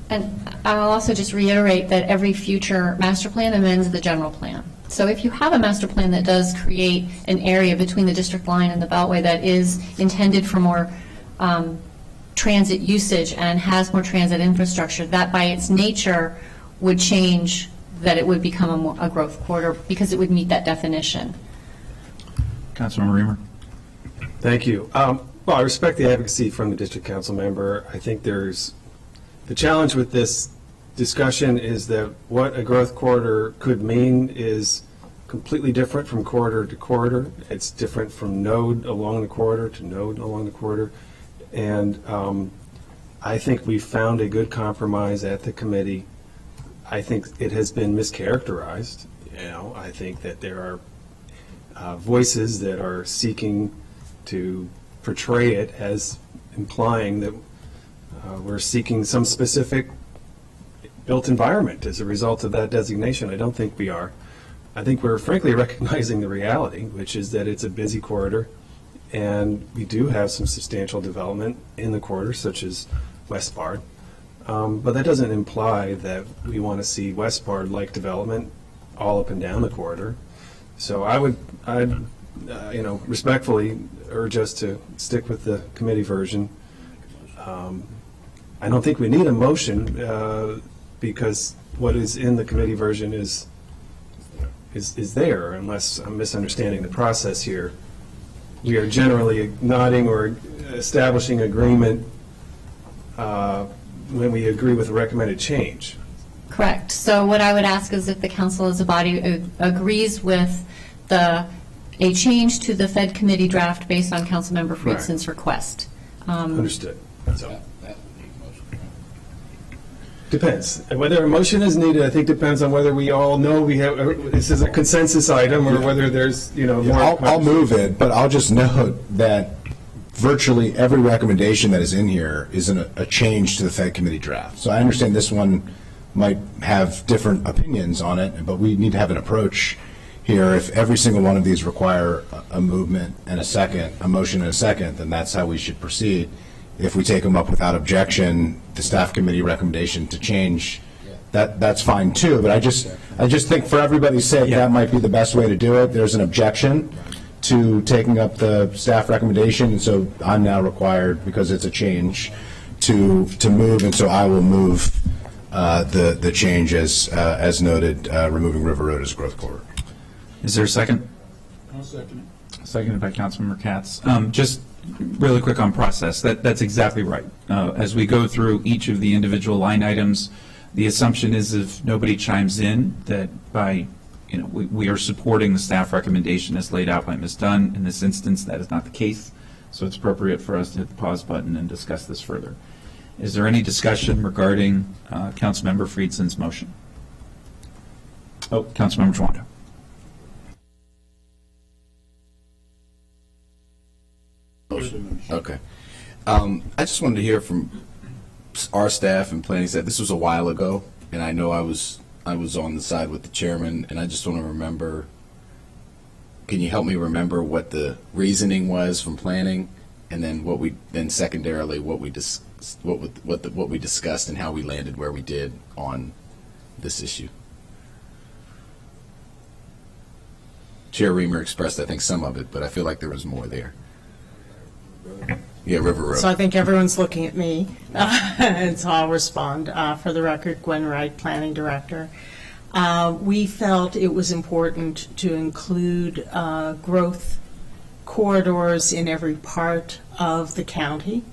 And I'll also just reiterate that every future master plan amends the general plan. So if you have a master plan that does create an area between the district line and the Beltway that is intended for more transit usage and has more transit infrastructure, that by its nature would change, that it would become a growth corridor because it would meet that definition. Councilmember Reamer. Thank you. Well, I respect the advocacy from the district council member. I think there's the challenge with this discussion is that what a growth corridor could mean is completely different from corridor to corridor. It's different from node along the corridor to node along the corridor. And I think we found a good compromise at the committee. I think it has been mischaracterized. I think that there are voices that are seeking to portray it as implying that we're seeking some specific built environment as a result of that designation. I don't think we are. I think we're frankly recognizing the reality, which is that it's a busy corridor, and we do have some substantial development in the corridor, such as West Bard. But that doesn't imply that we want to see West Bard-like development all up and down the corridor. So I'd respectfully urge us to stick with the committee version. I don't think we need a motion because what is in the committee version is there, unless I'm misunderstanding the process here. We are generally nodding or establishing agreement when we agree with a recommended change. Correct. So what I would ask is if the council as a body agrees with a change to the Fed committee draft based on Councilmember Friedson's request. Understood. That's all. Depends. Whether a motion is needed, I think depends on whether we all know this is a consensus item or whether there's, more. I'll move it, but I'll just note that virtually every recommendation that is in here is a change to the Fed committee draft. So I understand this one might have different opinions on it, but we need to have an approach here. If every single one of these require a movement and a motion and a second, then that's how we should proceed. If we take them up without objection, the staff committee recommendation to change, that's fine too. But I just think for everybody's sake, that might be the best way to do it. There's an objection to taking up the staff recommendation, and so I'm now required, because it's a change, to move, and so I will move the change as noted, removing River Road as a growth corridor. Is there a second? I'll second it. Seconded by Councilmember Katz. Just really quick on process, that's exactly right. As we go through each of the individual line items, the assumption is if nobody chimes in, that we are supporting the staff recommendation as laid out by Ms. Dunn. In this instance, that is not the case, so it's appropriate for us to hit the pause button and discuss this further. Is there any discussion regarding Councilmember Friedson's motion? Oh, Councilmember Chwanda. Okay. I just wanted to hear from our staff and planning staff. This was a while ago, and I know I was on the side with the chairman, and I just want to remember. Can you help me remember what the reasoning was from planning, and then secondarily what we discussed and how we landed where we did on this issue? Chair Reamer expressed, I think, some of it, but I feel like there was more there. Yeah, River Road. So I think everyone's looking at me, and so I'll respond. For the record, Gwen Wright, Planning Director. We felt it was important to include growth corridors in every part of the county.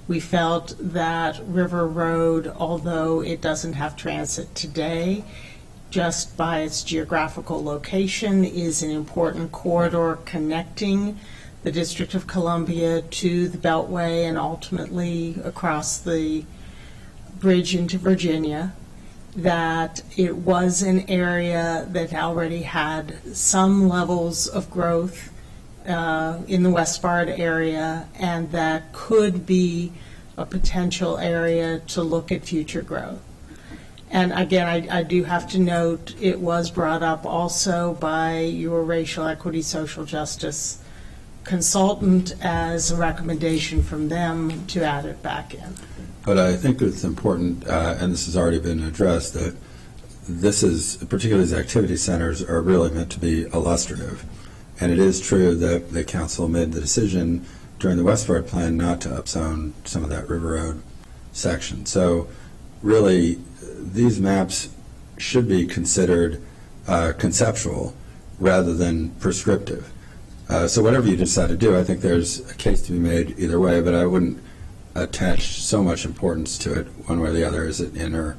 We felt that River Road, although it doesn't have transit today, just by its geographical location, is an important corridor connecting the District of Columbia to the Beltway and ultimately across the bridge into Virginia, that it was an area that already had some levels of growth in the Westbard area, and that could be a potential area to look at future growth. And again, I do have to note, it was brought up also by your racial equity, social justice consultant as a recommendation from them to add it back in. But I think it's important, and this has already been addressed, that this is, particularly these activity centers, are really meant to be illustrative. And it is true that the council made the decision during the Westbard plan not to upzone some of that River Road section. So really, these maps should be considered conceptual rather than prescriptive. So whatever you decide to do, I think there's a case to be made either way, but I wouldn't attach so much importance to it one way or the other. Is it in or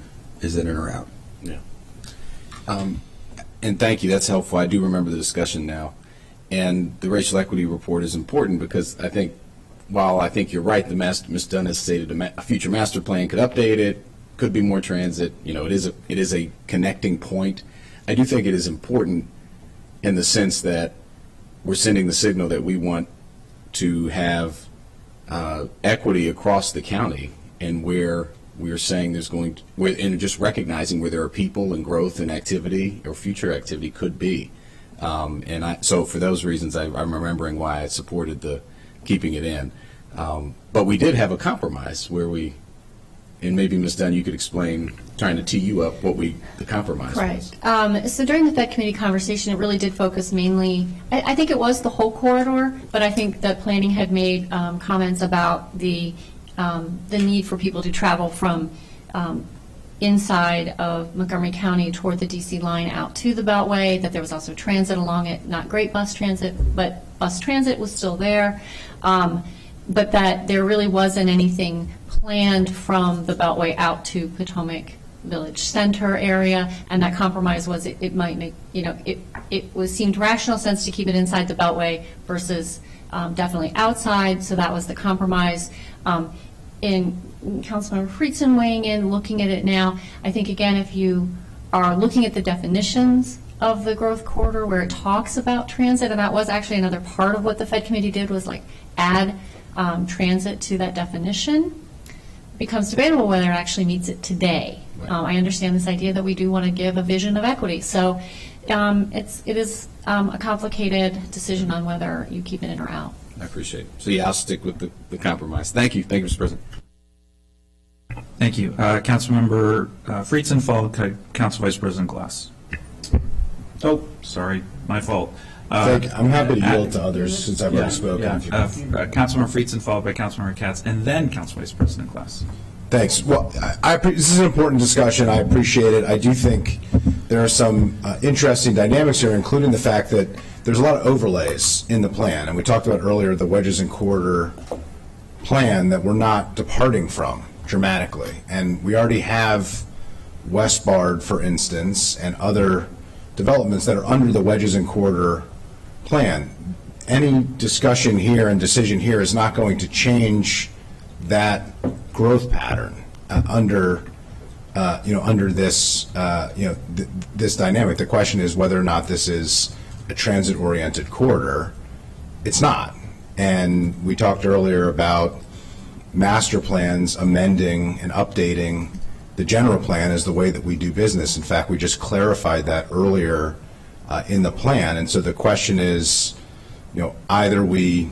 out? Yeah. And thank you. That's helpful. I do remember the discussion now. And the racial equity report is important because I think, while I think you're right, Ms. Dunn has stated a future master plan could update it, could be more transit. It is a connecting point. I do think it is important in the sense that we're sending the signal that we want to have equity across the county, and where we're saying and just recognizing where there are people and growth and activity or future activity could be. So for those reasons, I'm remembering why I supported the keeping it in. But we did have a compromise where and maybe Ms. Dunn, you could explain, trying to tee you up, what the compromise was. Right. So during the Fed committee conversation, it really did focus mainly, I think it was the whole corridor, but I think that planning had made comments about the the need for people to travel from inside of Montgomery County toward the DC line out to the Beltway, that there was also transit along it, not great bus transit, but bus transit was still there, but that there really wasn't anything planned from the Beltway out to Potomac Village Center area, and that compromise was it might make, seemed rational sense to keep it inside the Beltway versus definitely outside, so that was the compromise. In Councilmember Friedson weighing in, looking at it now, I think, again, if you are looking at the definitions of the growth corridor where it talks about transit, and that was actually another part of what the Fed committee did, was like add transit to that definition, it becomes debatable whether it actually meets it today. I understand this idea that we do want to give a vision of equity, so it is a complicated decision on whether you keep it in or out. I appreciate it. So yeah, I'll stick with the compromise. Thank you. Thank you, Mr. President. Thank you. Councilmember Friedson, followed by Council Vice President Glass. Oh, sorry, my fault. I'm happy to yield to others since I've already spoken. Yeah. Councilmember Friedson, followed by Councilmember Katz, and then Council Vice President Glass. Thanks. Well, this is an important discussion. I appreciate it. I do think there are some interesting dynamics here, including the fact that there's a lot of overlays in the plan. And we talked about earlier the wedges and corridor plan that we're not departing from dramatically. And we already have West Bard, for instance, and other developments that are under the wedges and corridor plan. Any discussion here and decision here is not going to change that growth pattern under this this dynamic. The question is whether or not this is a transit-oriented corridor. It's not. And we talked earlier about master plans amending and updating the general plan as the way that we do business. In fact, we just clarified that earlier in the plan. And so the question is, either we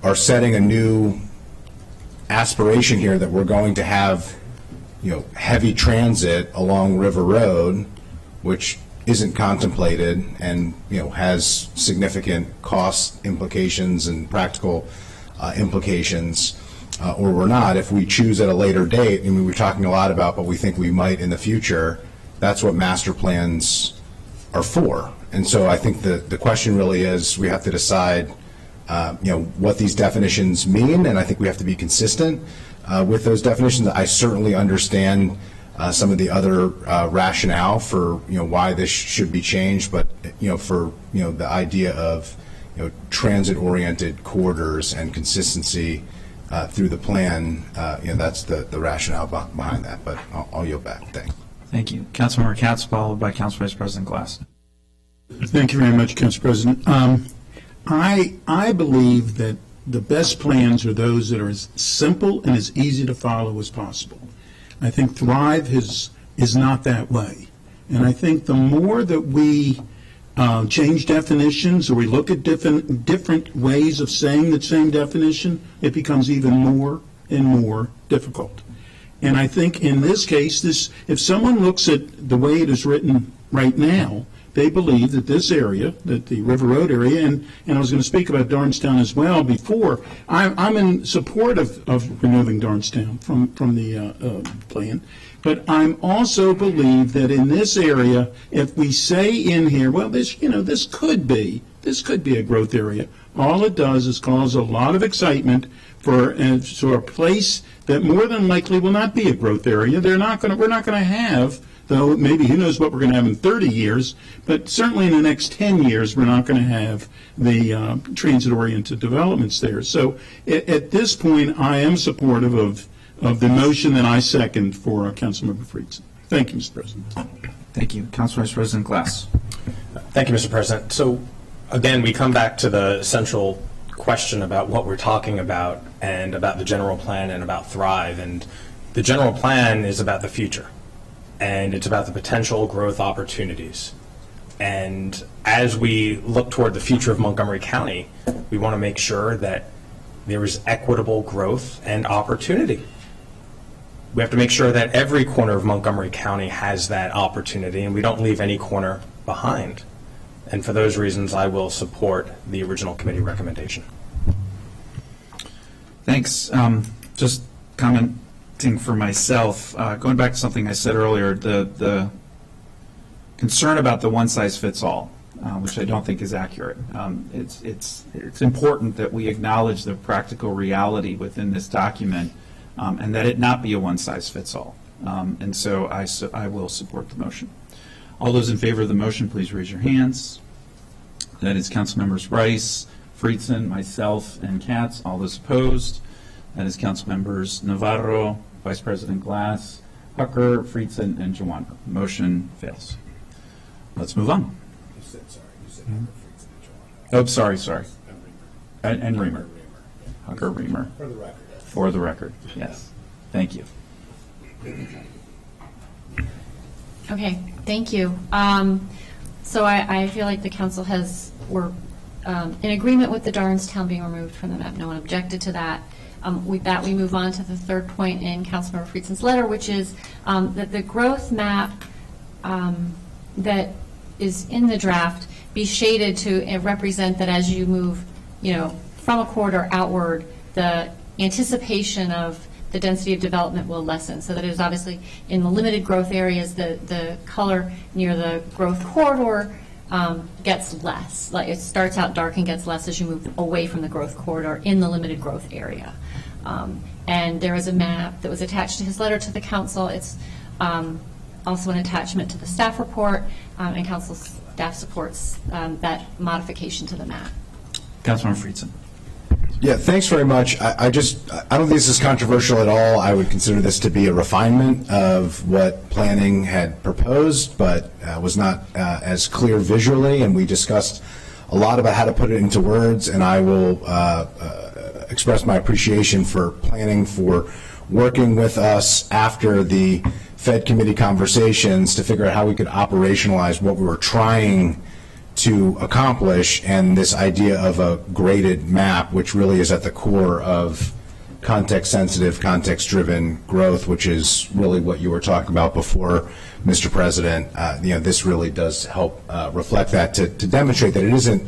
are setting a new aspiration here that we're going to have, heavy transit along River Road, which isn't contemplated and, has significant cost implications and practical implications, or we're not. If we choose at a later date, I mean, we're talking a lot about, but we think we might in the future, that's what master plans are for. And so I think the question really is, we have to decide what these definitions mean, and I think we have to be consistent with those definitions. I certainly understand some of the other rationale for why this should be changed, but for the idea of transit-oriented corridors and consistency through the plan, that's the rationale behind that. But I'll yield back. Thanks. Thank you, Councilmember Katz, followed by Council Vice President Glass. Thank you very much, Council President. I believe that the best plans are those that are as simple and as easy to follow as possible. I think Thrive is not that way. And I think the more that we change definitions or we look at different ways of saying the same definition, it becomes even more and more difficult. And I think in this case, if someone looks at the way it is written right now, they believe that this area, that the River Road area, and I was going to speak about Darnestown as well before, I'm in support of removing Darnestown from the plan, but I'm also believe that in this area, if we say in here, well, this could be a growth area, all it does is cause a lot of excitement for a place that more than likely will not be a growth area. We're not going to have, though maybe who knows what we're going to have in 30 years, but certainly in the next 10 years, we're not going to have the transit-oriented developments there. So at this point, I am supportive of the motion that I second for Councilmember Friedson. Thank you, Mr. President. Thank you. Council Vice President Glass. Thank you, Mr. President. So again, we come back to the central question about what we're talking about and about the general plan and about Thrive. And the general plan is about the future. And it's about the potential growth opportunities. And as we look toward the future of Montgomery County, we want to make sure that there is equitable growth and opportunity. We have to make sure that every corner of Montgomery County has that opportunity, and we don't leave any corner behind. And for those reasons, I will support the original committee recommendation. Thanks. Just commenting for myself, going back to something I said earlier, the concern about the one-size-fits-all, which I don't think is accurate. It's important that we acknowledge the practical reality within this document, and that it not be a one-size-fits-all. And so I will support the motion. All those in favor of the motion, please raise your hands. That is Councilmembers Rice, Friedson, myself, and Katz. All those opposed? That is Councilmembers Navarro, Vice President Glass, Hucker, Friedson, and Jawanda. Motion fails. Let's move on. Oh, sorry. And Reamer. Hucker, Reamer. For the record. For the record, yes. Thank you. Okay, thank you. So I feel like the council we're in agreement with the Darnestown being removed from the map. No one objected to that. With that, we move on to the third point in Councilmember Friedson's letter, which is that the growth map that is in the draft be shaded to represent that as you move, from a corridor outward, the anticipation of the density of development will lessen. So that is obviously in the limited growth areas, the color near the growth corridor gets less. Like it starts out dark and gets less as you move away from the growth corridor in the limited growth area. And there is a map that was attached to his letter to the council. It's also an attachment to the staff report, and council staff supports that modification to the map. Councilmember Friedson. Yeah, thanks very much. I don't think this is controversial at all. I would consider this to be a refinement of what planning had proposed, but was not as clear visually, and we discussed a lot about how to put it into words, and I will express my appreciation for planning for working with us after the Fed committee conversations to figure out how we could operationalize what we were trying to accomplish, and this idea of a graded map, which really is at the core of context-sensitive, context-driven growth, which is really what you were talking about before, Mr. President. This really does help reflect that to demonstrate that it isn't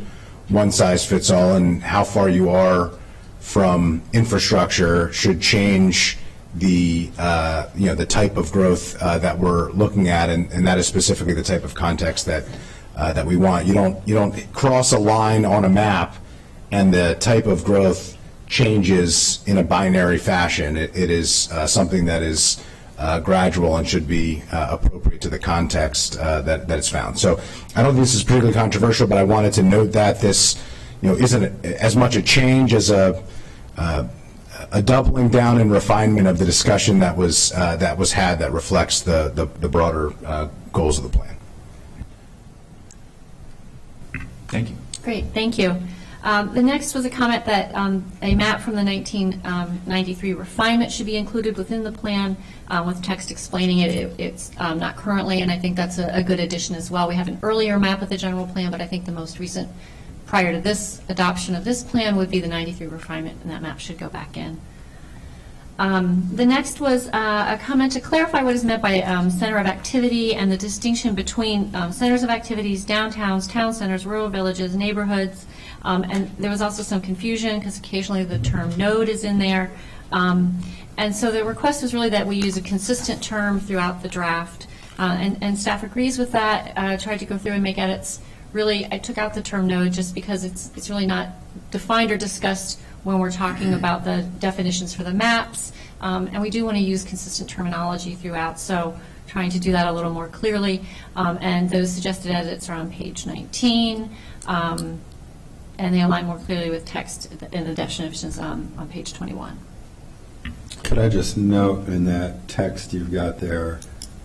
one size fits all, and how far you are from infrastructure should change the the type of growth that we're looking at, and that is specifically the type of context that we want. You don't cross a line on a map and the type of growth changes in a binary fashion. It is something that is gradual and should be appropriate to the context that it's found. So I don't think this is particularly controversial, but I wanted to note that this isn't as much a change as a doubling down and refinement of the discussion that was had that reflects the broader goals of the plan. Thank you. Great, thank you. The next was a comment that a map from the 1993 refinement should be included within the plan with text explaining it. It's not currently, and I think that's a good addition as well. We have an earlier map of the general plan, but I think the most recent prior to this adoption of this plan would be the 93 refinement, and that map should go back in. The next was a comment to clarify what is meant by center of activity and the distinction between centers of activities, downtowns, town centers, rural villages, neighborhoods. And there was also some confusion because occasionally the term node is in there. And so the request was really that we use a consistent term throughout the draft. And staff agrees with that. Tried to go through and make edits. Really, I took out the term node just because it's really not defined or discussed when we're talking about the definitions for the maps. And we do want to use consistent terminology throughout, so trying to do that a little more clearly. And those suggested edits are on page 19, and they align more clearly with text in the definitions on page 21. Could I just note in that text you've got there,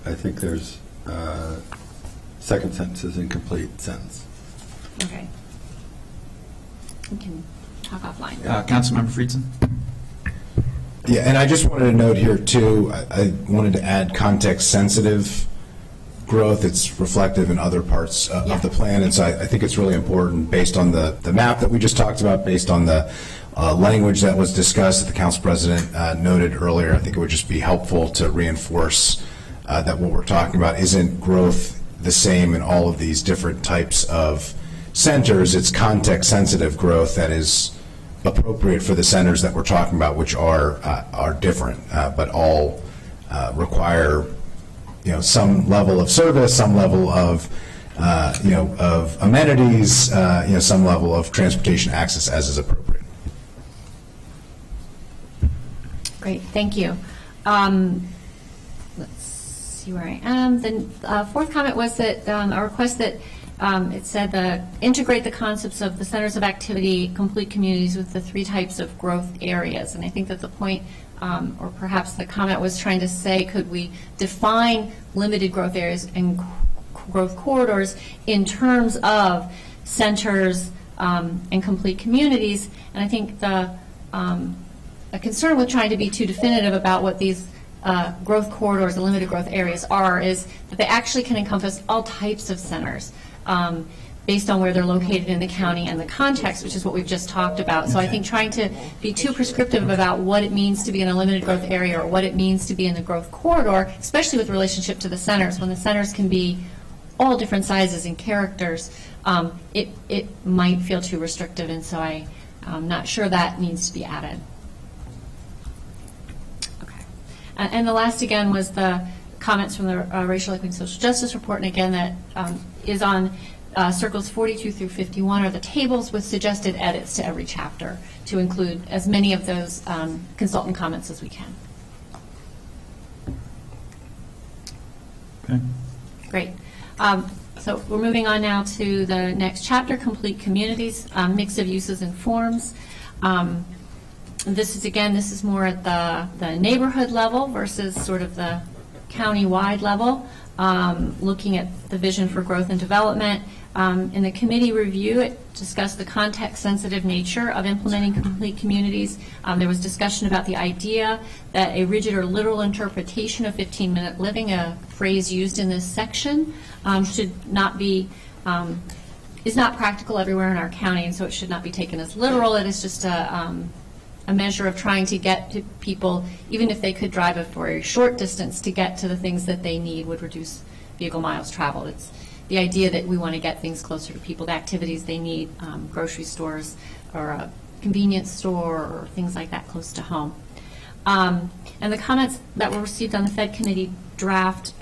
I think there's second sentence is incomplete sentence. Okay. We can talk offline. Councilmember Friedson. Yeah, and I just wanted to note here too, I wanted to add context-sensitive growth. It's reflective in other parts of the plan, and so I think it's really important based on the map that we just talked about, based on the language that was discussed that the council president noted earlier. I think it would just be helpful to reinforce that what we're talking about isn't growth the same in all of these different types of centers. It's context-sensitive growth that is appropriate for the centers that we're talking about, which are different, but all require, some level of service, some level of, of amenities, some level of transportation access as is appropriate. Great, thank you. Let's see where I am. The fourth comment was that a request that it said integrate the concepts of the centers of activity, complete communities with the 3 types of growth areas. And I think that the point, or perhaps the comment was trying to say, could we define limited growth areas and growth corridors in terms of centers and complete communities? And I think a concern with trying to be too definitive about what these growth corridors and limited growth areas are is that they actually can encompass all types of centers based on where they're located in the county and the context, which is what we've just talked about. So I think trying to be too prescriptive about what it means to be in a limited growth area or what it means to be in the growth corridor, especially with relationship to the centers, when the centers can be all different sizes and characters, it might feel too restrictive, and so I'm not sure that needs to be added. And the last, again, was the comments from the Racial Equity and Social Justice Report, and again, that is on circles 42 through 51 are the tables with suggested edits to every chapter to include as many of those consultant comments as we can. Okay. Great. So we're moving on now to the next chapter, Complete Communities, Mix of Uses and Forms. This is more at the neighborhood level versus sort of the county-wide level, looking at the vision for growth and development. In the committee review, it discussed the context-sensitive nature of implementing complete communities. There was discussion about the idea that a rigid or literal interpretation of 15-minute living, a phrase used in this section, should not be is not practical everywhere in our county, and so it should not be taken as literal. It is just a measure of trying to get to people, even if they could drive a very short distance, to get to the things that they need would reduce vehicle miles traveled. It's the idea that we want to get things closer to people, the activities they need, grocery stores or a convenience store or things like that close to home. And the comments that were received on the Fed Committee draft,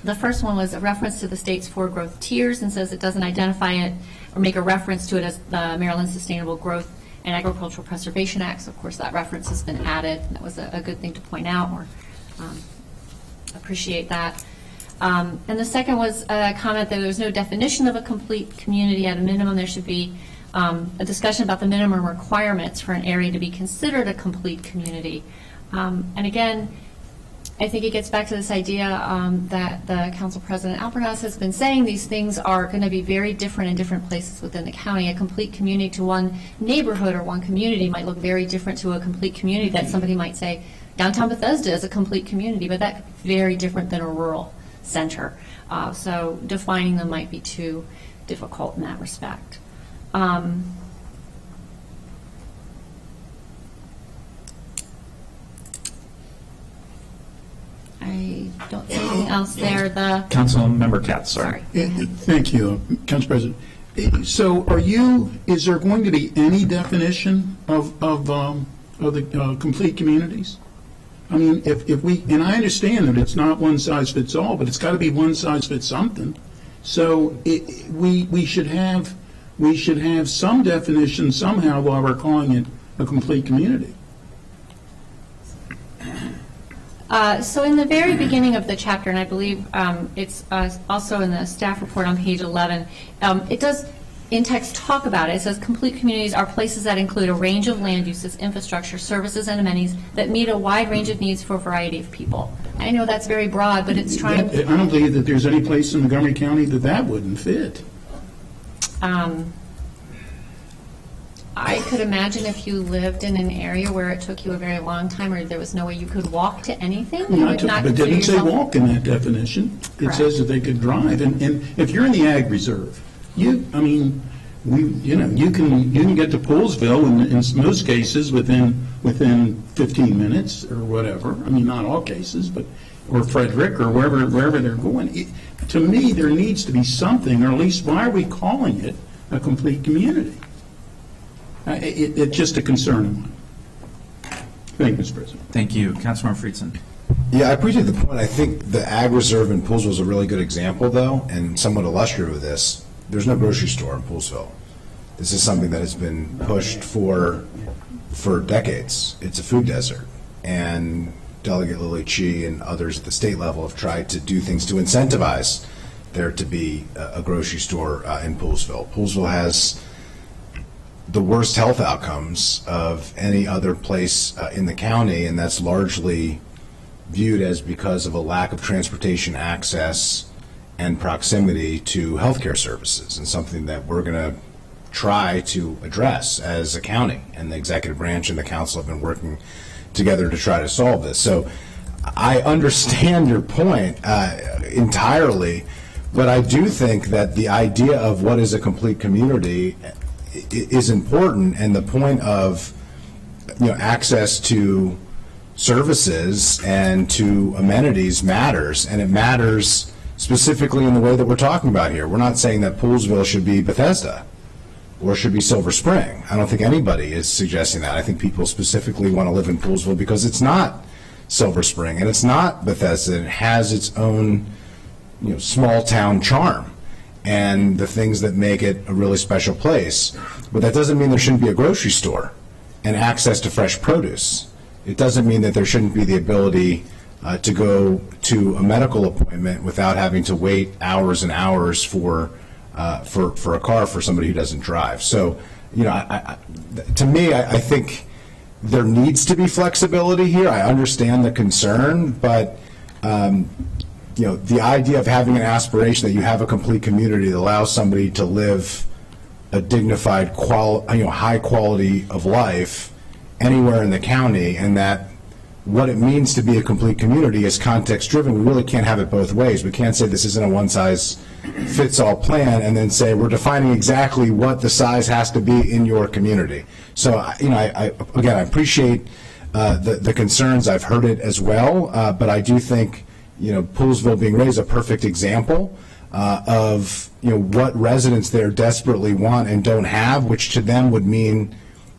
the first one was a reference to the state's 4 growth tiers and says it doesn't identify it or make a reference to it as the Maryland Sustainable Growth and Agricultural Preservation Act. So of course that reference has been added. That was a good thing to point out, or appreciate that. And the second was a comment that there was no definition of a complete community. At a minimum, there should be a discussion about the minimum requirements for an area to be considered a complete community. And again, I think it gets back to this idea that the Council President Alpernas has been saying these things are going to be very different in different places within the county. A complete community to one neighborhood or one community might look very different to a complete community that somebody might say, downtown Bethesda is a complete community, but that's very different than a rural center. So defining them might be too difficult in that respect. I don't see anything else there. Councilmember Katz, sorry. Thank you, Council President. So is there going to be any definition of the complete communities? I mean, if we, and I understand that it's not one size fits all, but it's got to be one size fits something. So we should have some definition somehow while we're calling it a complete community. So in the very beginning of the chapter, and I believe it's also in the staff report on page 11, it does in text talk about it. It says complete communities are places that include a range of land uses, infrastructure, services, and amenities that meet a wide range of needs for a variety of people. I know that's very broad, but it's trying to... I don't believe that there's any place in Montgomery County that wouldn't fit. I could imagine if you lived in an area where it took you a very long time or there was no way you could walk to anything. But it didn't say walk in that definition. It says that they could drive. And if you're in the ag reserve, you can get to Poolsville in most cases within 15 minutes or whatever. I mean, not all cases, but or Frederick or wherever they're going. To me, there needs to be something, or at least why are we calling it a complete community? It's just a concern. Thank you, Mr. President. Thank you. Councilmember Friedson. Yeah, I appreciate the point. I think the Ag Reserve in Poolsville is a really good example, though, and somewhat illustrative of this. There's no grocery store in Poolsville. This is something that has been pushed for decades. It's a food desert, and Delegate Lily Chi and others at the state level have tried to do things to incentivize there to be a grocery store in Poolsville. Poolsville has the worst health outcomes of any other place in the county, and that's largely viewed as because of a lack of transportation access and proximity to healthcare services, and something that we're going to try to address as a county, and the executive branch and the council have been working together to try to solve this. So I understand your point entirely, but I do think that the idea of what is a complete community is important, and the point of access to services and to amenities matters, and it matters specifically in the way that we're talking about here. We're not saying that Poolsville should be Bethesda or should be Silver Spring. I don't think anybody is suggesting that. I think people specifically want to live in Poolsville because it's not Silver Spring and it's not Bethesda. It has its own small town charm and the things that make it a really special place. But that doesn't mean there shouldn't be a grocery store and access to fresh produce. It doesn't mean that there shouldn't be the ability to go to a medical appointment without having to wait hours and hours for a car for somebody who doesn't drive. So, to me, I think there needs to be flexibility here. I understand the concern, but the idea of having an aspiration that you have a complete community that allows somebody to live a dignified, high quality of life anywhere in the county, and that what it means to be a complete community is context driven. We really can't have it both ways. We can't say this isn't a one size fits all plan and then say we're defining exactly what the size has to be in your community. So I appreciate the concerns. I've heard it as well, but I do think Poolsville being raised is a perfect example of what residents there desperately want and don't have, which to them would mean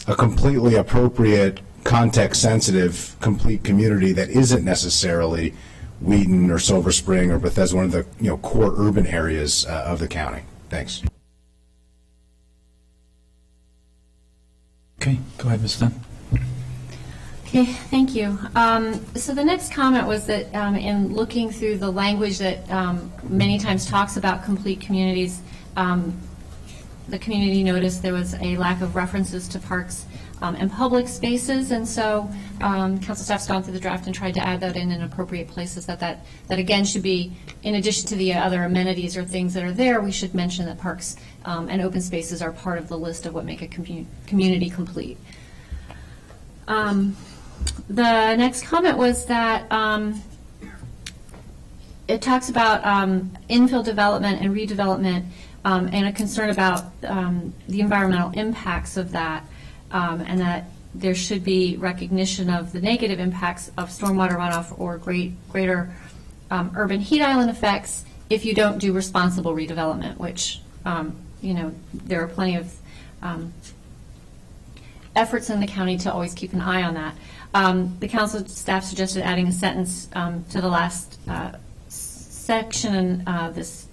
a completely appropriate, context-sensitive, complete community that isn't necessarily Wheaton or Silver Spring or Bethesda, one of the core urban areas of the county. Thanks. Okay, go ahead, Ms. Dunn. Okay, thank you. So the next comment was that in looking through the language that many times talks about complete communities, the community noticed there was a lack of references to parks and public spaces, and so council staff's gone through the draft and tried to add that in appropriate places. That again should be, in addition to the other amenities or things that are there, we should mention that parks and open spaces are part of the list of what make a community complete. The next comment was that it talks about infill development and redevelopment and a concern about the environmental impacts of that, and that there should be recognition of the negative impacts of stormwater runoff or greater urban heat island effects if you don't do responsible redevelopment, which, there are plenty of efforts in the county to always keep an eye on that. The council staff suggested adding a sentence to the last section of this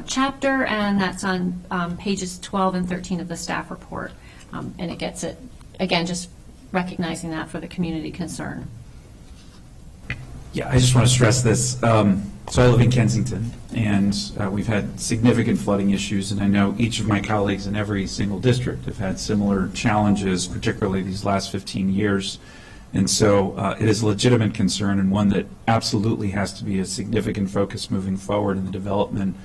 chapter, and that's on pages 12 and 13 of the staff report. And it gets it, again, just recognizing that for the community concern. Yeah, I just want to stress this. So I live in Kensington, and we've had significant flooding issues, and I know each of my colleagues in every single district have had similar challenges, particularly these last 15 years. And so it is a legitimate concern, and one that absolutely has to be a significant focus moving forward in the development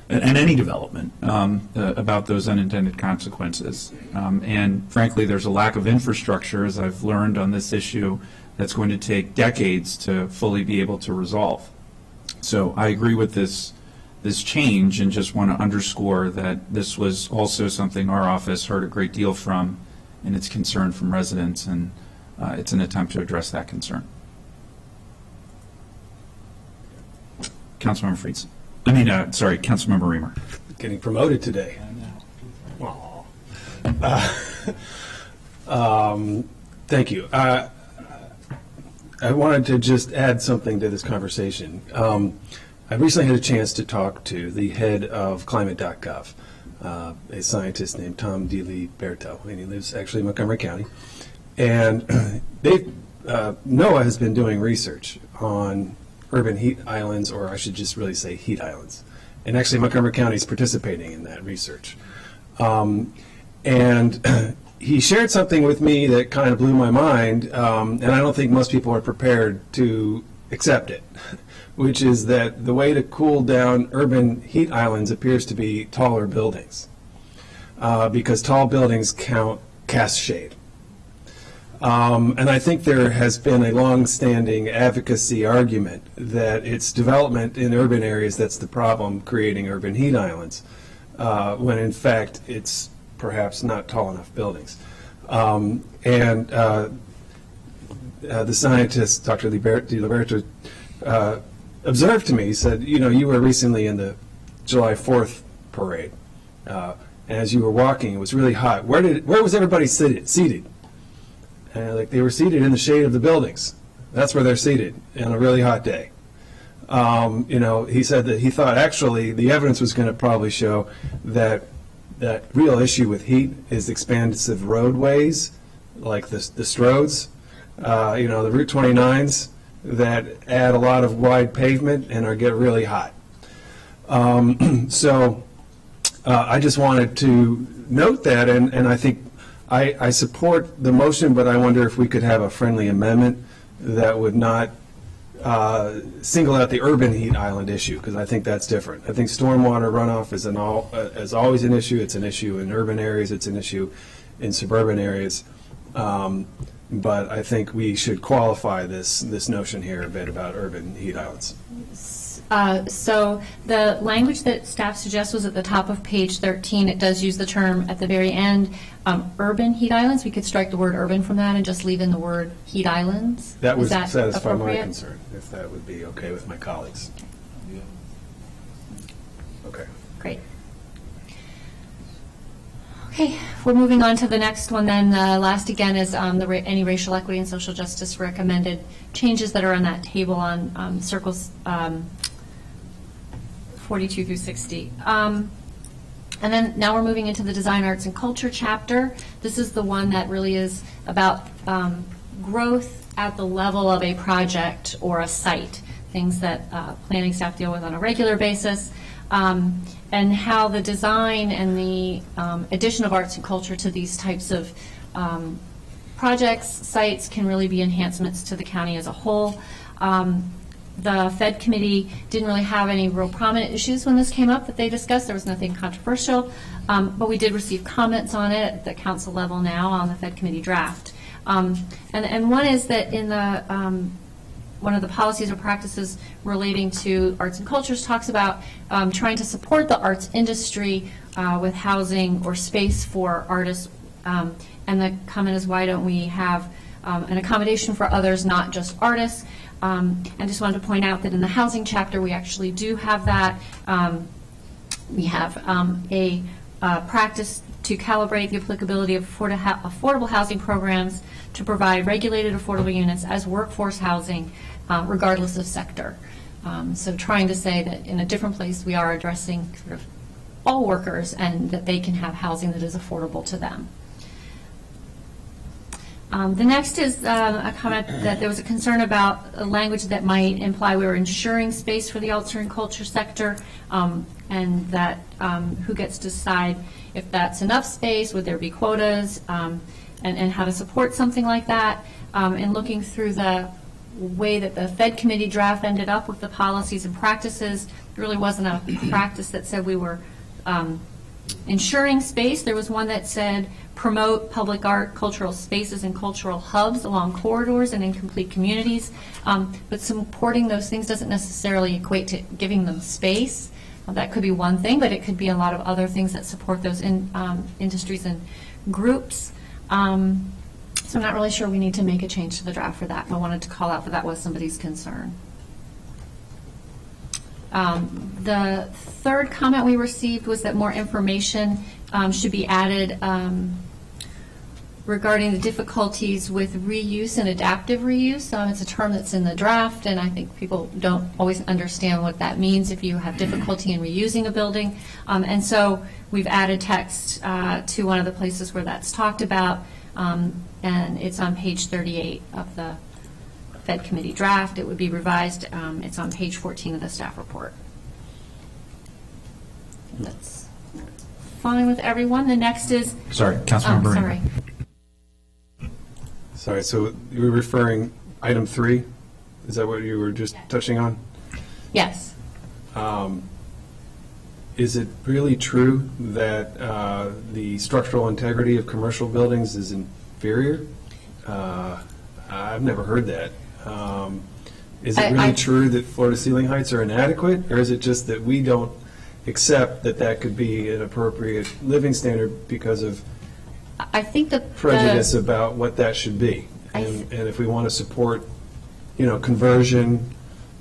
and any development about those unintended consequences. And frankly, there's a lack of infrastructure, as I've learned on this issue, that's going to take decades to fully be able to resolve. So I agree with this change, and just want to underscore that this was also something our office heard a great deal from, and its concern from residents, and it's an attempt to address that concern. Councilmember Friedson. Councilmember Reamer. Getting promoted today. Aw. Thank you. I wanted to just add something to this conversation. I recently had a chance to talk to the head of climate.gov, a scientist named Tom DiLiberto, and he lives actually in Montgomery County. And NOAA has been doing research on urban heat islands, or I should just really say heat islands. And actually Montgomery County is participating in that research. And he shared something with me that kind of blew my mind, and I don't think most people are prepared to accept it, which is that the way to cool down urban heat islands appears to be taller buildings, because tall buildings cast shade. And I think there has been a long-standing advocacy argument that it's development in urban areas that's the problem creating urban heat islands, when in fact it's perhaps not tall enough buildings. The scientist, Dr. DiLiberto, observed to me, he said, you were recently in the July 4th parade, and as you were walking, it was really hot. Where was everybody seated? And they were seated in the shade of the buildings. That's where they're seated on a really hot day. He said that he thought actually the evidence was going to probably show that real issue with heat is expansive roadways, like the Stroads, the Route 29s that add a lot of wide pavement and get really hot. So I just wanted to note that, and I think I support the motion, but I wonder if we could have a friendly amendment that would not single out the urban heat island issue, because I think that's different. I think stormwater runoff is always an issue. It's an issue in urban areas. It's an issue in suburban areas. But I think we should qualify this notion here a bit about urban heat islands. So the language that staff suggests was at the top of page 13. It does use the term at the very end, urban heat islands. We could strike the word urban from that and just leave in the word heat islands. That would Is that satisfy my appropriate? concern, if that would be okay with my colleagues. Okay. Great. Okay, we're moving on to the next one then. The last again is any racial equity and social justice recommended changes that are on that table on circles 42 through 60. And then now we're moving into the design, arts, and culture chapter. This is the one that really is about growth at the level of a project or a site, things that planning staff deal with on a regular basis, and how the design and the addition of arts and culture to these types of projects, sites, can really be enhancements to the county as a whole. The Fed committee didn't really have any real prominent issues when this came up that they discussed. There was nothing controversial, but we did receive comments on it at the council level now on the Fed committee draft. And one is that in the one of the policies or practices relating to arts and cultures talks about trying to support the arts industry with housing or space for artists. And the comment is, why don't we have an accommodation for others, not just artists? And just wanted to point out that in the housing chapter, we actually do have that. We have a practice to calibrate the applicability of affordable housing programs to provide regulated affordable units as workforce housing, regardless of sector. So trying to say that in a different place, we are addressing sort of all workers and that they can have housing that is affordable to them. The next is a comment that there was a concern about a language that might imply we were ensuring space for the arts and culture sector, and that who gets to decide if that's enough space, would there be quotas, and how to support something like that. And looking through the way that the Fed committee draft ended up with the policies and practices, there really wasn't a practice that said we were ensuring space. There was one that said promote public art, cultural spaces, and cultural hubs along corridors and in complete communities. But supporting those things doesn't necessarily equate to giving them space. That could be one thing, but it could be a lot of other things that support those industries and groups. So I'm not really sure we need to make a change to the draft for that. I wanted to call out that was somebody's concern. The third comment we received was that more information should be added regarding the difficulties with reuse and adaptive reuse. It's a term that's in the draft, and I think people don't always understand what that means if you have difficulty in reusing a building. And so we've added text to one of the places where that's talked about, and it's on page 38 of the Fed Committee draft. It would be revised. It's on page 14 of the staff report. That's fine with everyone. The next is... Sorry, Councilmember Reamer. Sorry. Sorry, so you were referring item 3? Is that what you were just touching on? Yes. Is it really true that the structural integrity of commercial buildings is inferior? I've never heard that. Is it really true that floor-to-ceiling heights are inadequate, or is it just that we don't accept that that could be an appropriate living standard because of I think the prejudice about what that should be? And if we want to support, conversion,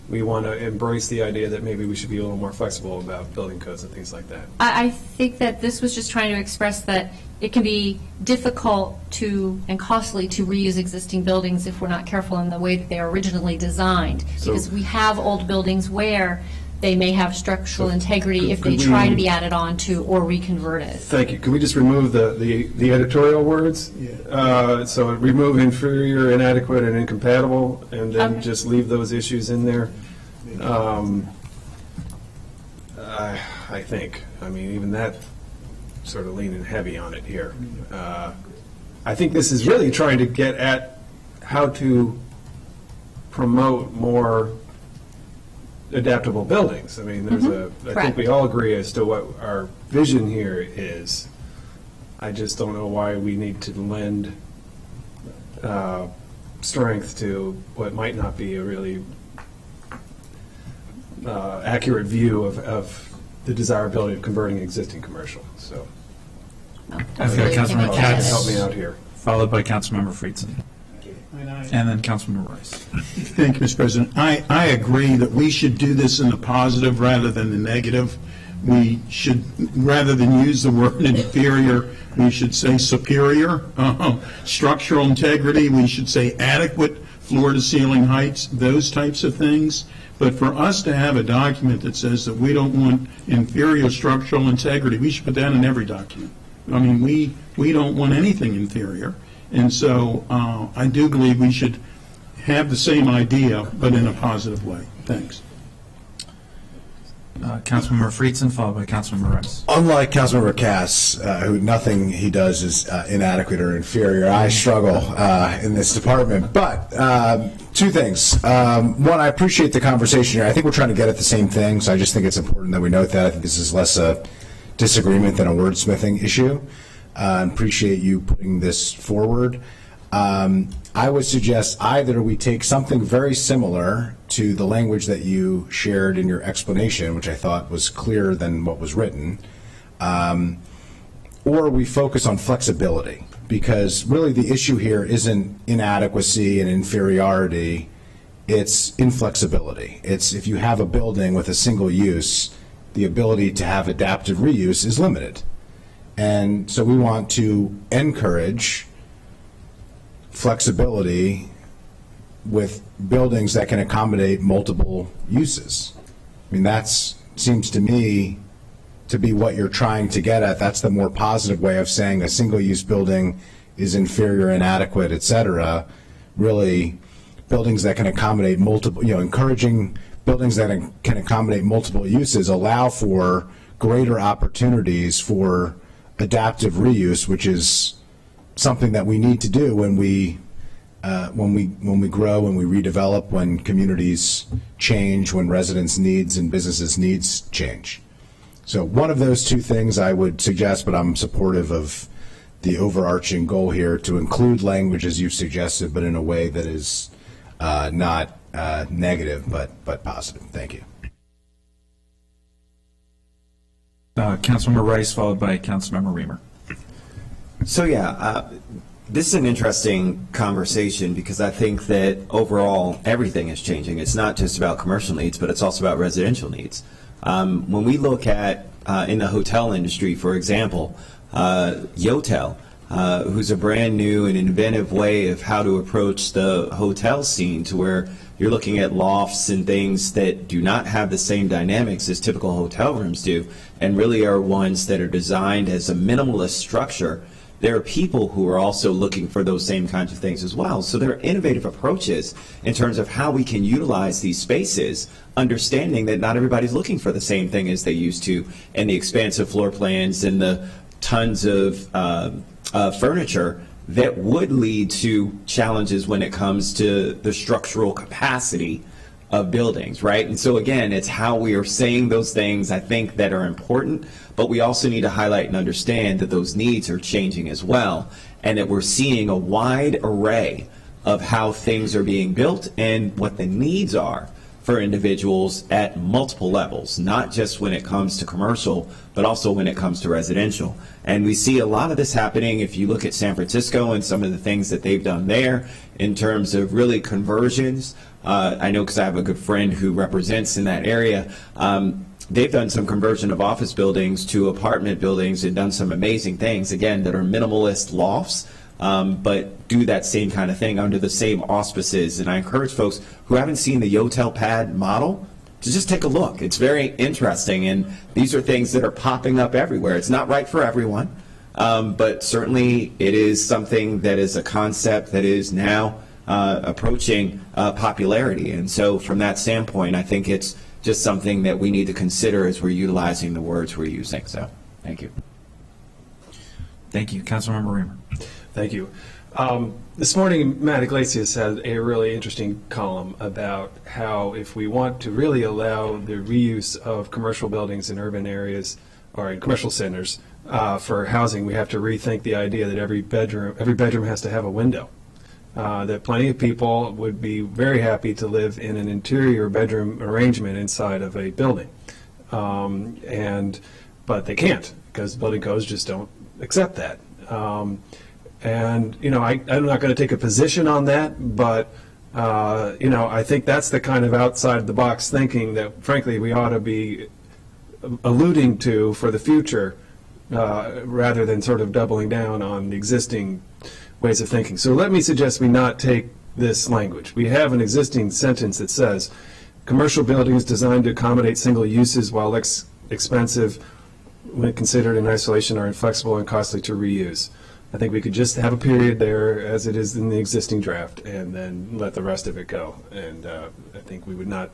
we want to embrace the idea that maybe we should be a little more flexible about building codes and things like that. I think that this was just trying to express that it can be difficult and costly to reuse existing buildings if we're not careful in the way that they are originally designed. Because we have old buildings where they may have structural integrity if they try to be added on to or reconverted. Thank you. Could we just remove the editorial words? So remove inferior, inadequate, and incompatible, and then just leave those issues in there? I think. Even that sort of leaning heavy on it here. I think this is really trying to get at how to promote more adaptable buildings. I think we all agree as to what our vision here is. I just don't know why we need to lend strength to what might not be a really accurate view of the desirability of converting existing commercial. So, I've got Councilmember Katz, help me out here. followed by Councilmember Friedson, and then Councilmember Rice. Thank you, Mr. President. I agree that we should do this in the positive rather than the negative. We should, rather than use the word inferior, we should say superior. Structural integrity, we should say adequate floor-to-ceiling heights, those types of things. But for us to have a document that says that we don't want inferior structural integrity, we should put that in every document. We don't want anything inferior. And so I do believe we should have the same idea, but in a positive way. Thanks. Councilmember Friedson, followed by Councilmember Rice. Unlike Councilmember Cass, who nothing he does is inadequate or inferior, I struggle in this department. But two things. One, I appreciate the conversation here. I think we're trying to get at the same thing, so I just think it's important that we note that. I think this is less a disagreement than a wordsmithing issue. Appreciate you putting this forward. I would suggest either we take something very similar to the language that you shared in your explanation, which I thought was clearer than what was written, or we focus on flexibility, because really the issue here isn't inadequacy and inferiority, it's inflexibility. It's if you have a building with a single use, the ability to have adaptive reuse is limited. And so we want to encourage flexibility with buildings that can accommodate multiple uses. That seems to me to be what you're trying to get at. That's the more positive way of saying a single-use building is inferior, inadequate, et cetera. Really, buildings that can accommodate multiple, encouraging buildings that can accommodate multiple uses allow for greater opportunities for adaptive reuse, which is something that we need to do when we grow, when we redevelop, when communities change, when residents' needs and businesses' needs change. So one of those two things I would suggest, but I'm supportive of the overarching goal here to include language as you've suggested, but in a way that is not negative, but positive. Thank you. Councilmember Rice, followed by Councilmember Reamer. So this is an interesting conversation because I think that overall everything is changing. It's not just about commercial needs, but it's also about residential needs. When we look at in the hotel industry, for example, Yotel, who's a brand new and inventive way of how to approach the hotel scene, to where you're looking at lofts and things that do not have the same dynamics as typical hotel rooms do, and really are ones that are designed as a minimalist structure. There are people who are also looking for those same kinds of things as well. So there are innovative approaches in terms of how we can utilize these spaces, understanding that not everybody's looking for the same thing as they used to, and the expansive floor plans and the tons of furniture that would lead to challenges when it comes to the structural capacity of buildings, right? And so again, it's how we are saying those things, I think, that are important, but we also need to highlight and understand that those needs are changing as well, and that we're seeing a wide array of how things are being built and what the needs are for individuals at multiple levels, not just when it comes to commercial, but also when it comes to residential. And we see a lot of this happening if you look at San Francisco and some of the things that they've done there in terms of really conversions. I know because I have a good friend who represents in that area. They've done some conversion of office buildings to apartment buildings and done some amazing things, again, that are minimalist lofts, but do that same kind of thing under the same auspices. And I encourage folks who haven't seen the Yotel Pad model to just take a look. It's very interesting, and these are things that are popping up everywhere. It's not right for everyone, but certainly it is something that is a concept that is now approaching popularity. And so from that standpoint, I think it's just something that we need to consider as we're utilizing the words we're using. So thank you. Thank you. Councilmember Reamer. Thank you. This morning, Matt Iglesias had a really interesting column about how if we want to really allow the reuse of commercial buildings in urban areas or in commercial centers for housing, we have to rethink the idea that every bedroom has to have a window. That plenty of people would be very happy to live in an interior bedroom arrangement inside of a building, but they can't because building codes just don't accept that. And you know, I'm not going to take a position on that, but you know, I think that's the kind of outside the box thinking that, frankly, we ought to be alluding to for the future, rather than sort of doubling down on the existing ways of thinking. So let me suggest we not take this language. We have an existing sentence that says, commercial buildings designed to accommodate single uses while less expensive when considered in isolation are inflexible and costly to reuse. I think we could just have a period there as it is in the existing draft and then let the rest of it go. And I think we would not,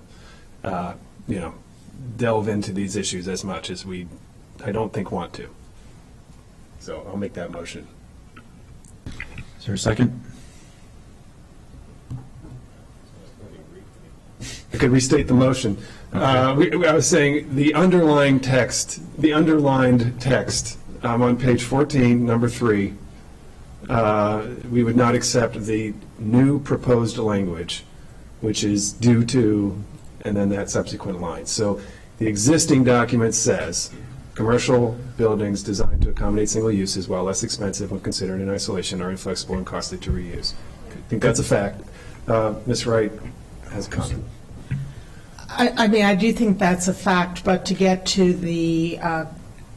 you know, delve into these issues as much as I don't think, want to. So I'll make that motion. Is there a second? I could restate the motion. Okay. I was saying the underlined text on page 14, number 3, we would not accept the new proposed language, which is due to, and then that subsequent line. So the existing document says, commercial buildings designed to accommodate single uses while less expensive when considered in isolation are inflexible and costly to reuse. I think that's a fact. Ms. Wright has a comment. I mean, I do think that's a fact, but to get to the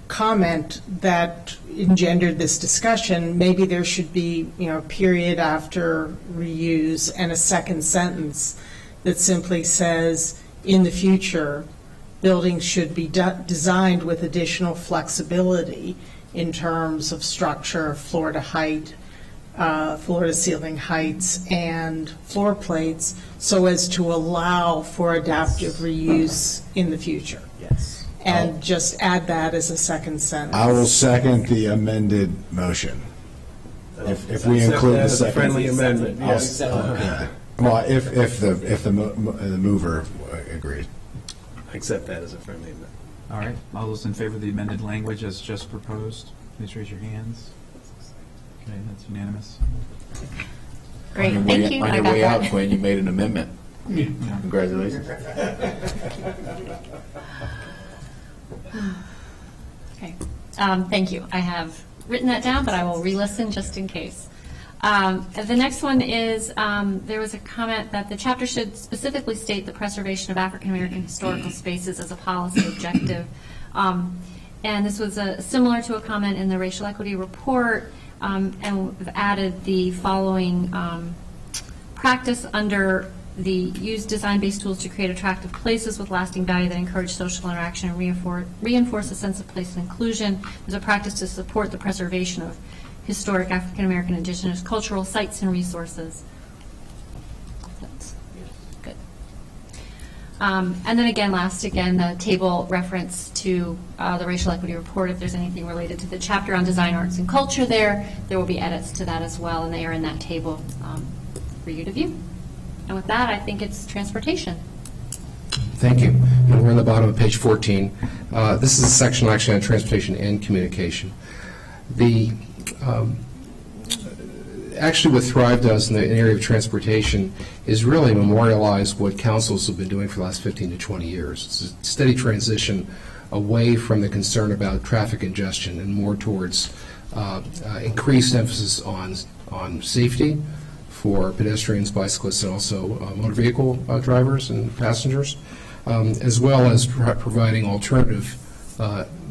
comment that engendered this discussion, maybe there should be, you know, a period after reuse and a second sentence that simply says, in the future, buildings should be designed with additional flexibility in terms of structure, floor to height, floor to ceiling heights, and floor plates, so as to allow for adaptive reuse in the future. Yes. And just add that as a second sentence. I will second the amended motion. If we include the second. Friendly amendment, yes. Well, if the mover agreed. I accept that as a friendly amendment. All right. All those in favor of the amended language as just proposed, please raise your hands. Okay, that's unanimous. Great, thank you. On I your got way that. out, Quinn, you made an amendment. Congratulations. Okay, thank you. I have written that down, but I will re-listen just in case. The next one is, there was a comment that the chapter should specifically state the preservation of African American historical spaces as a policy objective. And this was similar to a comment in the racial equity report, and we've added the following practice under the use design-based tools to create attractive places with lasting value that encourage social interaction and reinforce a sense of place and inclusion. There's a practice to support the preservation of historic African American, Indigenous, cultural sites and resources. That's good. And then again, the table reference to the racial equity report. If there's anything related to the chapter on design, arts, and culture there will be edits to that as well, and they are in that table for you to view. And with that, I think it's transportation. Thank you. And we're on the bottom of page 14. This is a section actually on transportation and communication. Actually what Thrive does in the area of transportation is really memorialize what councils have been doing for the last 15 to 20 years. It's a steady transition away from the concern about traffic congestion and more towards increased emphasis on safety for pedestrians, bicyclists, and also motor vehicle drivers and passengers, as well as providing alternative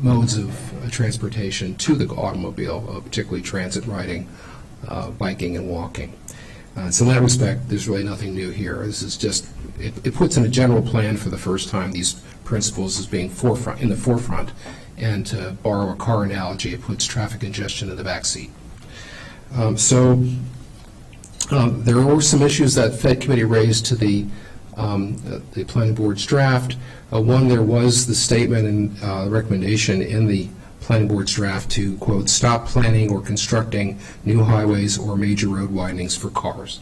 modes of transportation to the automobile, particularly transit riding, biking, and walking. So in that respect, there's really nothing new here. This is just, it puts in a general plan for the first time these principles as being in the forefront, and to borrow a car analogy, it puts traffic congestion in the back seat. There were some issues that Fed Committee raised to the Planning Board's draft. One, there was the statement and recommendation in the Planning Board's draft to, quote, stop planning or constructing new highways or major road widenings for cars.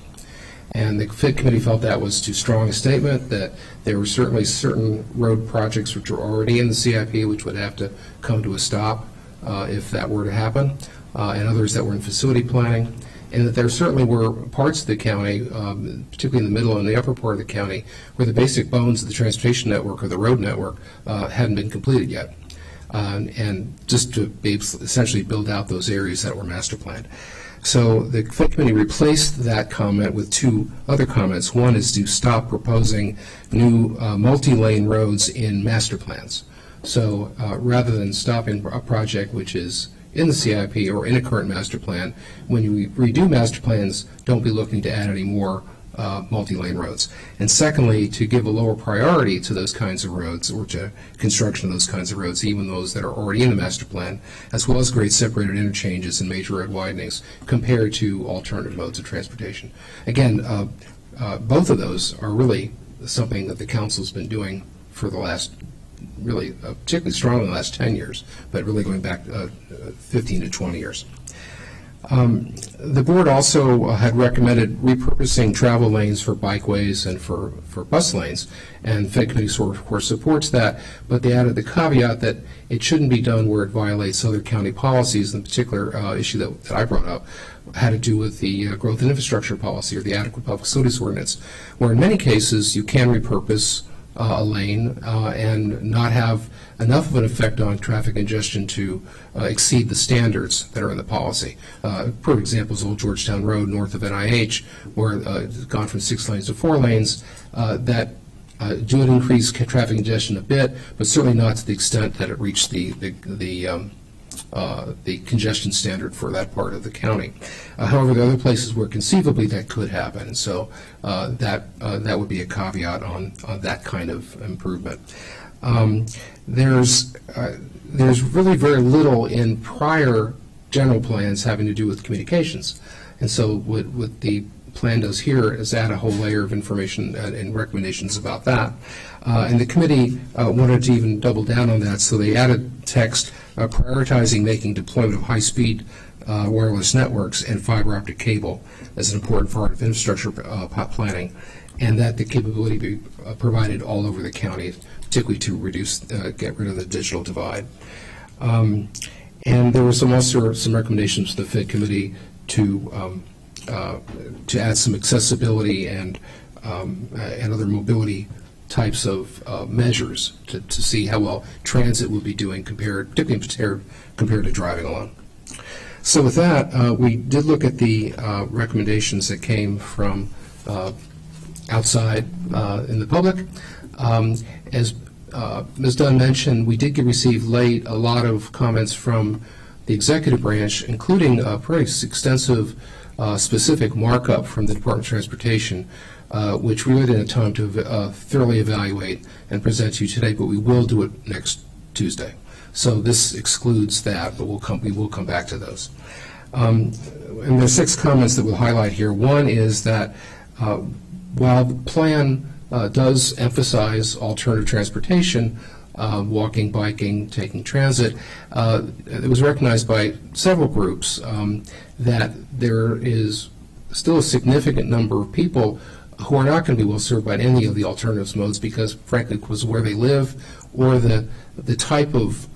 And the Fed Committee felt that was too strong a statement, that there were certainly certain road projects which were already in the CIP which would have to come to a stop if that were to happen, and others that were in facility planning. And that there certainly were parts of the county, particularly in the middle and the upper part of the county, where the basic bones of the transportation network or the road network hadn't been completed yet. And just to essentially build out those areas that were master planned. So the Fed Committee replaced that comment with two other comments. One is to stop proposing new multi-lane roads in master plans. So rather than stopping a project which is in the CIP or in a current master plan, when you redo master plans, don't be looking to add any more multi-lane roads. And secondly, to give a lower priority to those kinds of roads, or to construction of those kinds of roads, even those that are already in the master plan, as well as grade separated interchanges and major road widenings, compared to alternative modes of transportation. Again, both of those are really something that the council's been doing for the last, really particularly strongly in the last 10 years, but really going back 15 to 20 years. The board also had recommended repurposing travel lanes for bikeways and for bus lanes, and Fed Committee of course supports that, but they added the caveat that it shouldn't be done where it violates other county policies. In particular issue that I brought up had to do with the growth and infrastructure policy, or the adequate public facilities ordinance, where in many cases you can repurpose a lane and not have enough of an effect on traffic congestion to exceed the standards that are in the policy. Perfect example is Old Georgetown Road north of NIH, where it's gone from 6 lanes to 4 lanes, that do increase traffic congestion a bit, but certainly not to the extent that it reached the congestion standard for that part of the county. However, there are other places where conceivably that could happen, and so that would be a caveat on that kind of improvement. There's really very little in prior general plans having to do with communications, and so what the plan does here is add a whole layer of information and recommendations about that. And the committee wanted to even double down on that, so they added text prioritizing making deployment of high-speed wireless networks and fiber optic cable as an important part of infrastructure planning, and that the capability be provided all over the county, particularly to get rid of the digital divide. And there were also some recommendations to the Fed Committee to add some accessibility and other mobility types of measures to see how well transit would be doing particularly compared to driving alone. So with that, we did look at the recommendations that came from outside in the public. As Ms. Dunn mentioned we did receive late a lot of comments from the executive branch, including a pretty extensive specific markup from the Department of Transportation, which we really didn't have time to thoroughly evaluate and present to you today, but we will do it next Tuesday. So this excludes that, but we will come back to those. And there's 6 comments that we'll highlight here. One is that while the plan does emphasize alternative transportation, walking, biking, taking transit, it was recognized by several groups that there is still a significant number of people who are not going to be well served by any of the alternatives modes because, frankly, because of where they live or the type of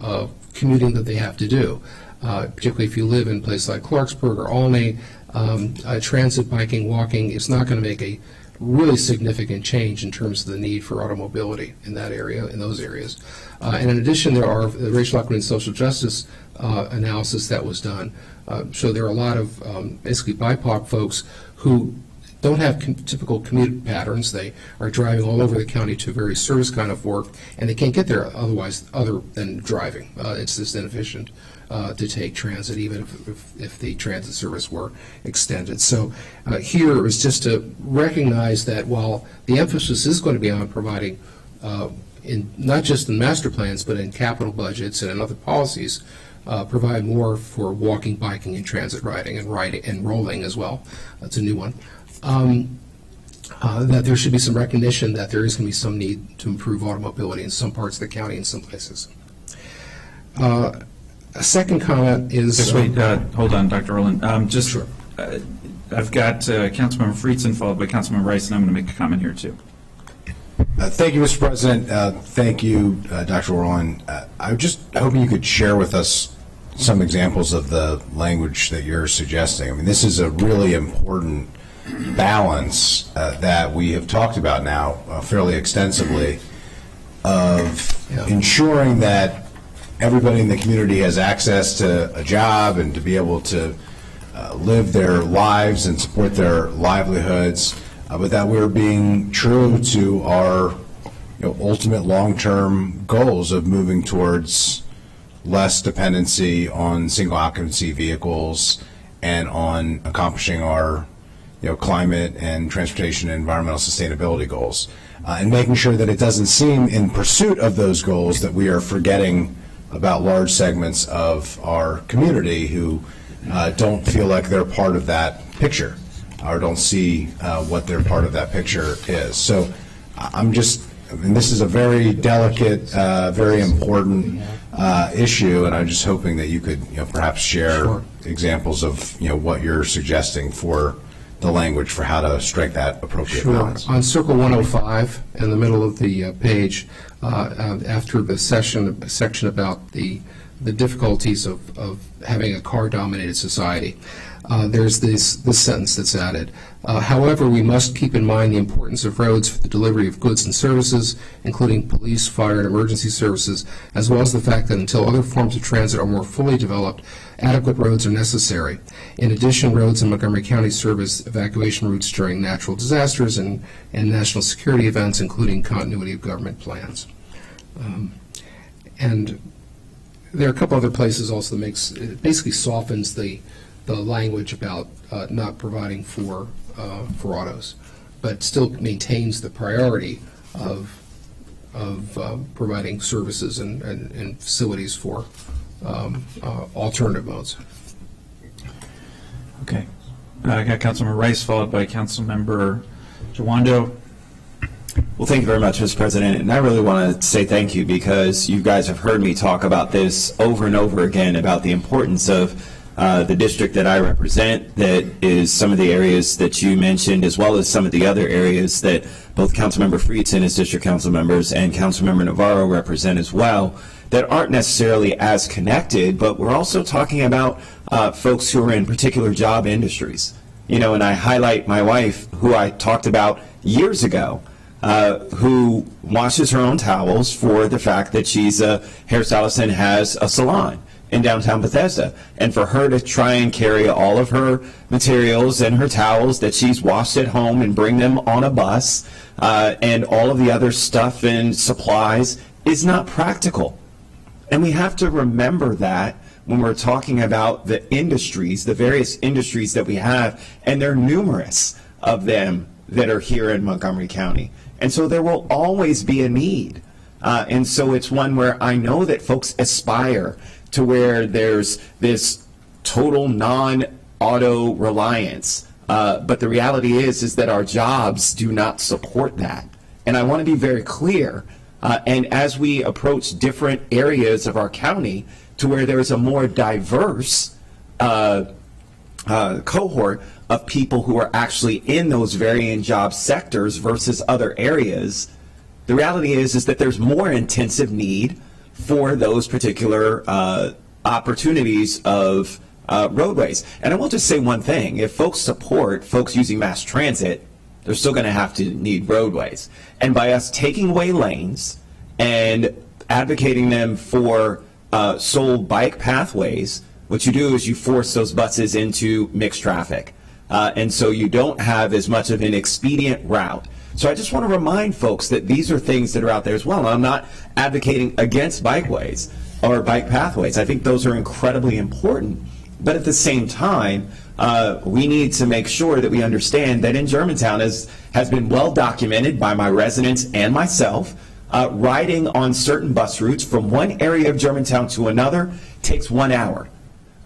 commuting that they have to do. Particularly if you live in places like Clarksburg or Olney, transit, biking, walking is not going to make a really significant change in terms of the need for automobility in that area, in those areas. And in addition, there are the racial equity and social justice analysis that was done. So there are a lot of basically BIPOC folks who don't have typical commute patterns. They are driving all over the county to various service kind of work, and they can't get there otherwise other than driving. It's just inefficient to take transit, even if the transit service were extended. So here it was just to recognize that while the emphasis is going to be on providing, in not just in master plans, but in capital budgets and in other policies, provide more for walking, biking, and transit riding and rolling as well. That's a new one. That there should be some recognition that there is going to be some need to improve automobility in some parts of the county in some places. A second comment is... Just wait, hold on, Dr. Rowland. Sure. I've got Councilmember Friedson followed by Councilmember Rice, and I'm going to make a comment here too. Thank you, Mr. President. Thank you, Dr. Rowland. I was just hoping you could share with us some examples of the language that you're suggesting. I mean, this is a really important balance that we have talked about now fairly extensively of ensuring that everybody in the community has access to a job and to be able to live their lives and support their livelihoods, but that we're being true to our ultimate long-term goals of moving towards less dependency on single occupancy vehicles and on accomplishing our climate and transportation and environmental sustainability goals, and making sure that it doesn't seem in pursuit of those goals that we are forgetting about large segments of our community who don't feel like they're part of that picture or don't see what their part of that picture is. So this is a very delicate, very important issue, and I'm just hoping that you could perhaps share examples of what you're suggesting for the language for how to strike that appropriate balance. On Circle 105, in the middle of the page, after the section about the difficulties of having a car-dominated society, there's this sentence that's added. However, we must keep in mind the importance of roads for the delivery of goods and services, including police, fire, and emergency services, as well as the fact that until other forms of transit are more fully developed, adequate roads are necessary. In addition, roads in Montgomery County serve as evacuation routes during natural disasters and national security events, including continuity of government plans. And there are a couple other places also that it basically softens the language about not providing for autos, but still maintains the priority of providing services and facilities for alternative modes. Okay. I got Councilmember Rice followed by Councilmember Jawando. Well, thank you very much, Mr. President. And I really want to say thank you because you guys have heard me talk about this over and over again about the importance of the district that I represent, that is some of the areas that you mentioned, as well as some of the other areas that both Councilmember Friedson as district council members and Councilmember Navarro represent as well, that aren't necessarily as connected, but we're also talking about folks who are in particular job industries. And I highlight my wife, who I talked about years ago, who washes her own towels for the fact that she's a hairstylist and has a salon in downtown Bethesda. And for her to try and carry all of her materials and her towels that she's washed at home and bring them on a bus, and all of the other stuff and supplies is not practical. And we have to remember that when we're talking about the industries, the various industries that we have, and there are numerous of them that are here in Montgomery County. And so there will always be a need. And so it's one where I know that folks aspire to where there's this total non-auto reliance. But the reality is that our jobs do not support that. And I want to be very clear. And as we approach different areas of our county to where there is a more diverse cohort of people who are actually in those varying job sectors versus other areas, the reality is that there's more intensive need for those particular opportunities of roadways. And I will just say one thing. If folks support folks using mass transit, they're still going to have to need roadways. And by us taking away lanes and advocating them for sole bike pathways, what you do is you force those buses into mixed traffic. And so you don't have as much of an expedient route. So I just want to remind folks that these are things that are out there as well. I'm not advocating against bikeways or bike pathways. I think those are incredibly important. But at the same time, we need to make sure that we understand that in Germantown, as has been well documented by my residents and myself, riding on certain bus routes from one area of Germantown to another takes 1 hour.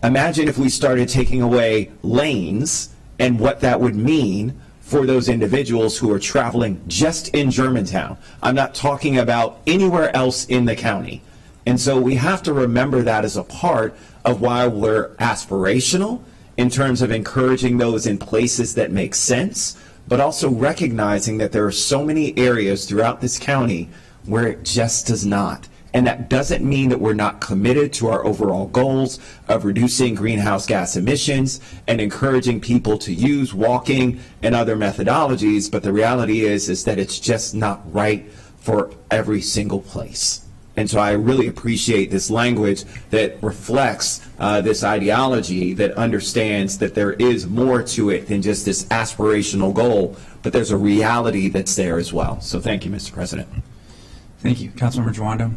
Imagine if we started taking away lanes and what that would mean for those individuals who are traveling just in Germantown. I'm not talking about anywhere else in the county. And so we have to remember that as a part of why we're aspirational in terms of encouraging those in places that make sense, but also recognizing that there are so many areas throughout this county where it just does not. And that doesn't mean that we're not committed to our overall goals of reducing greenhouse gas emissions and encouraging people to use walking and other methodologies, but the reality is that it's just not right for every single place. And so I really appreciate this language that reflects this ideology that understands that there is more to it than just this aspirational goal, but there's a reality that's there as well. So thank you, Mr. President. Thank you. Councilmember Jawando.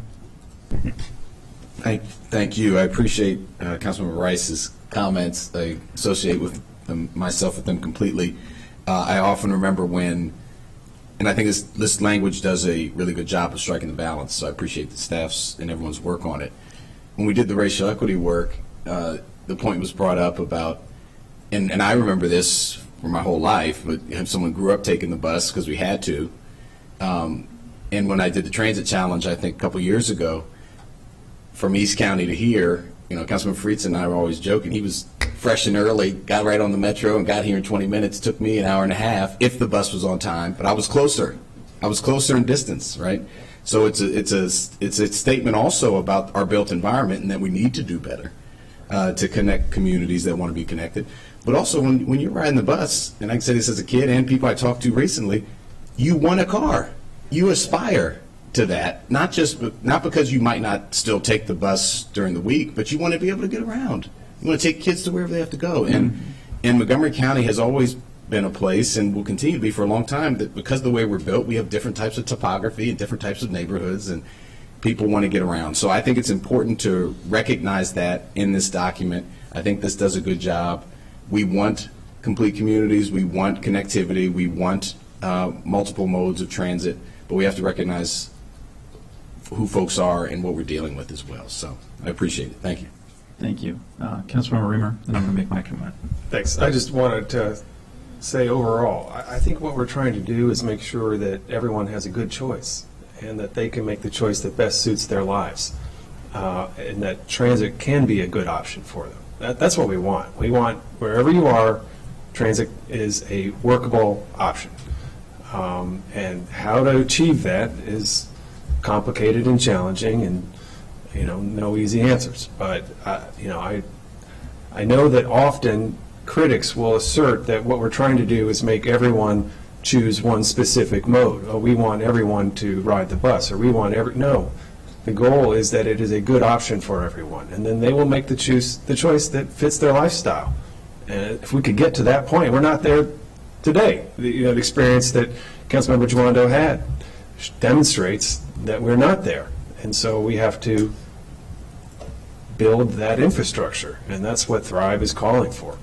Thank you. I appreciate Councilmember Rice's comments. I associate with myself with them completely. I often remember when, and I think this language does a really good job of striking the balance, so I appreciate the staff's and everyone's work on it. When we did the racial equity work, the point was brought up about, and I remember this for my whole life, but if someone grew up taking the bus because we had to, and when I did the transit challenge, I think a couple years ago, from East County to here, Councilman Friedson and I were always joking. He was fresh and early, got right on the metro and got here in 20 minutes. Took me an hour and a half if the bus was on time, but I was closer. I was closer in distance, right? So it's a statement also about our built environment and that we need to do better to connect communities that want to be connected. But also when you're riding the bus, and I can say this as a kid and people I talked to recently, you want a car. You aspire to that, not because you might not still take the bus during the week, but you want to be able to get around. You want to take kids to wherever they have to go. And Montgomery County has always been a place and will continue to be for a long time that because of the way we're built, we have different types of topography and different types of neighborhoods and people want to get around. So I think it's important to recognize that in this document. I think this does a good job. We want complete communities. We want connectivity. We want multiple modes of transit, but we have to recognize who folks are and what we're dealing with as well. So I appreciate it. Thank you. Thank you. Councilmember Reamer, and I'm going to make my comment. Thanks. I just wanted to say overall, I think what we're trying to do is make sure that everyone has a good choice and that they can make the choice that best suits their lives and that transit can be a good option for them. That's what we want. We want, wherever you are, transit is a workable option. And how to achieve that is complicated and challenging and no easy answers, but I know that often critics will assert that what we're trying to do is make everyone choose one specific mode. Oh, we want everyone to ride the bus, or we want no. The goal is that it is a good option for everyone, and then they will make the choice that fits their lifestyle. And if we could get to that point, we're not there today. The experience that Councilmember Jawando had demonstrates that we're not there. And so we have to build that infrastructure, and that's what Thrive is calling for,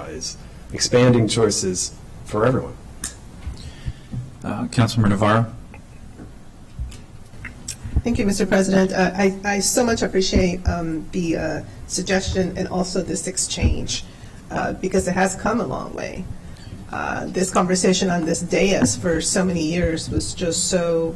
is expanding choices for everyone. Councilmember Navarro? Thank you, Mr. President. I so much appreciate the suggestion and also this exchange because it has come a long way. This conversation on this dais for so many years was just so,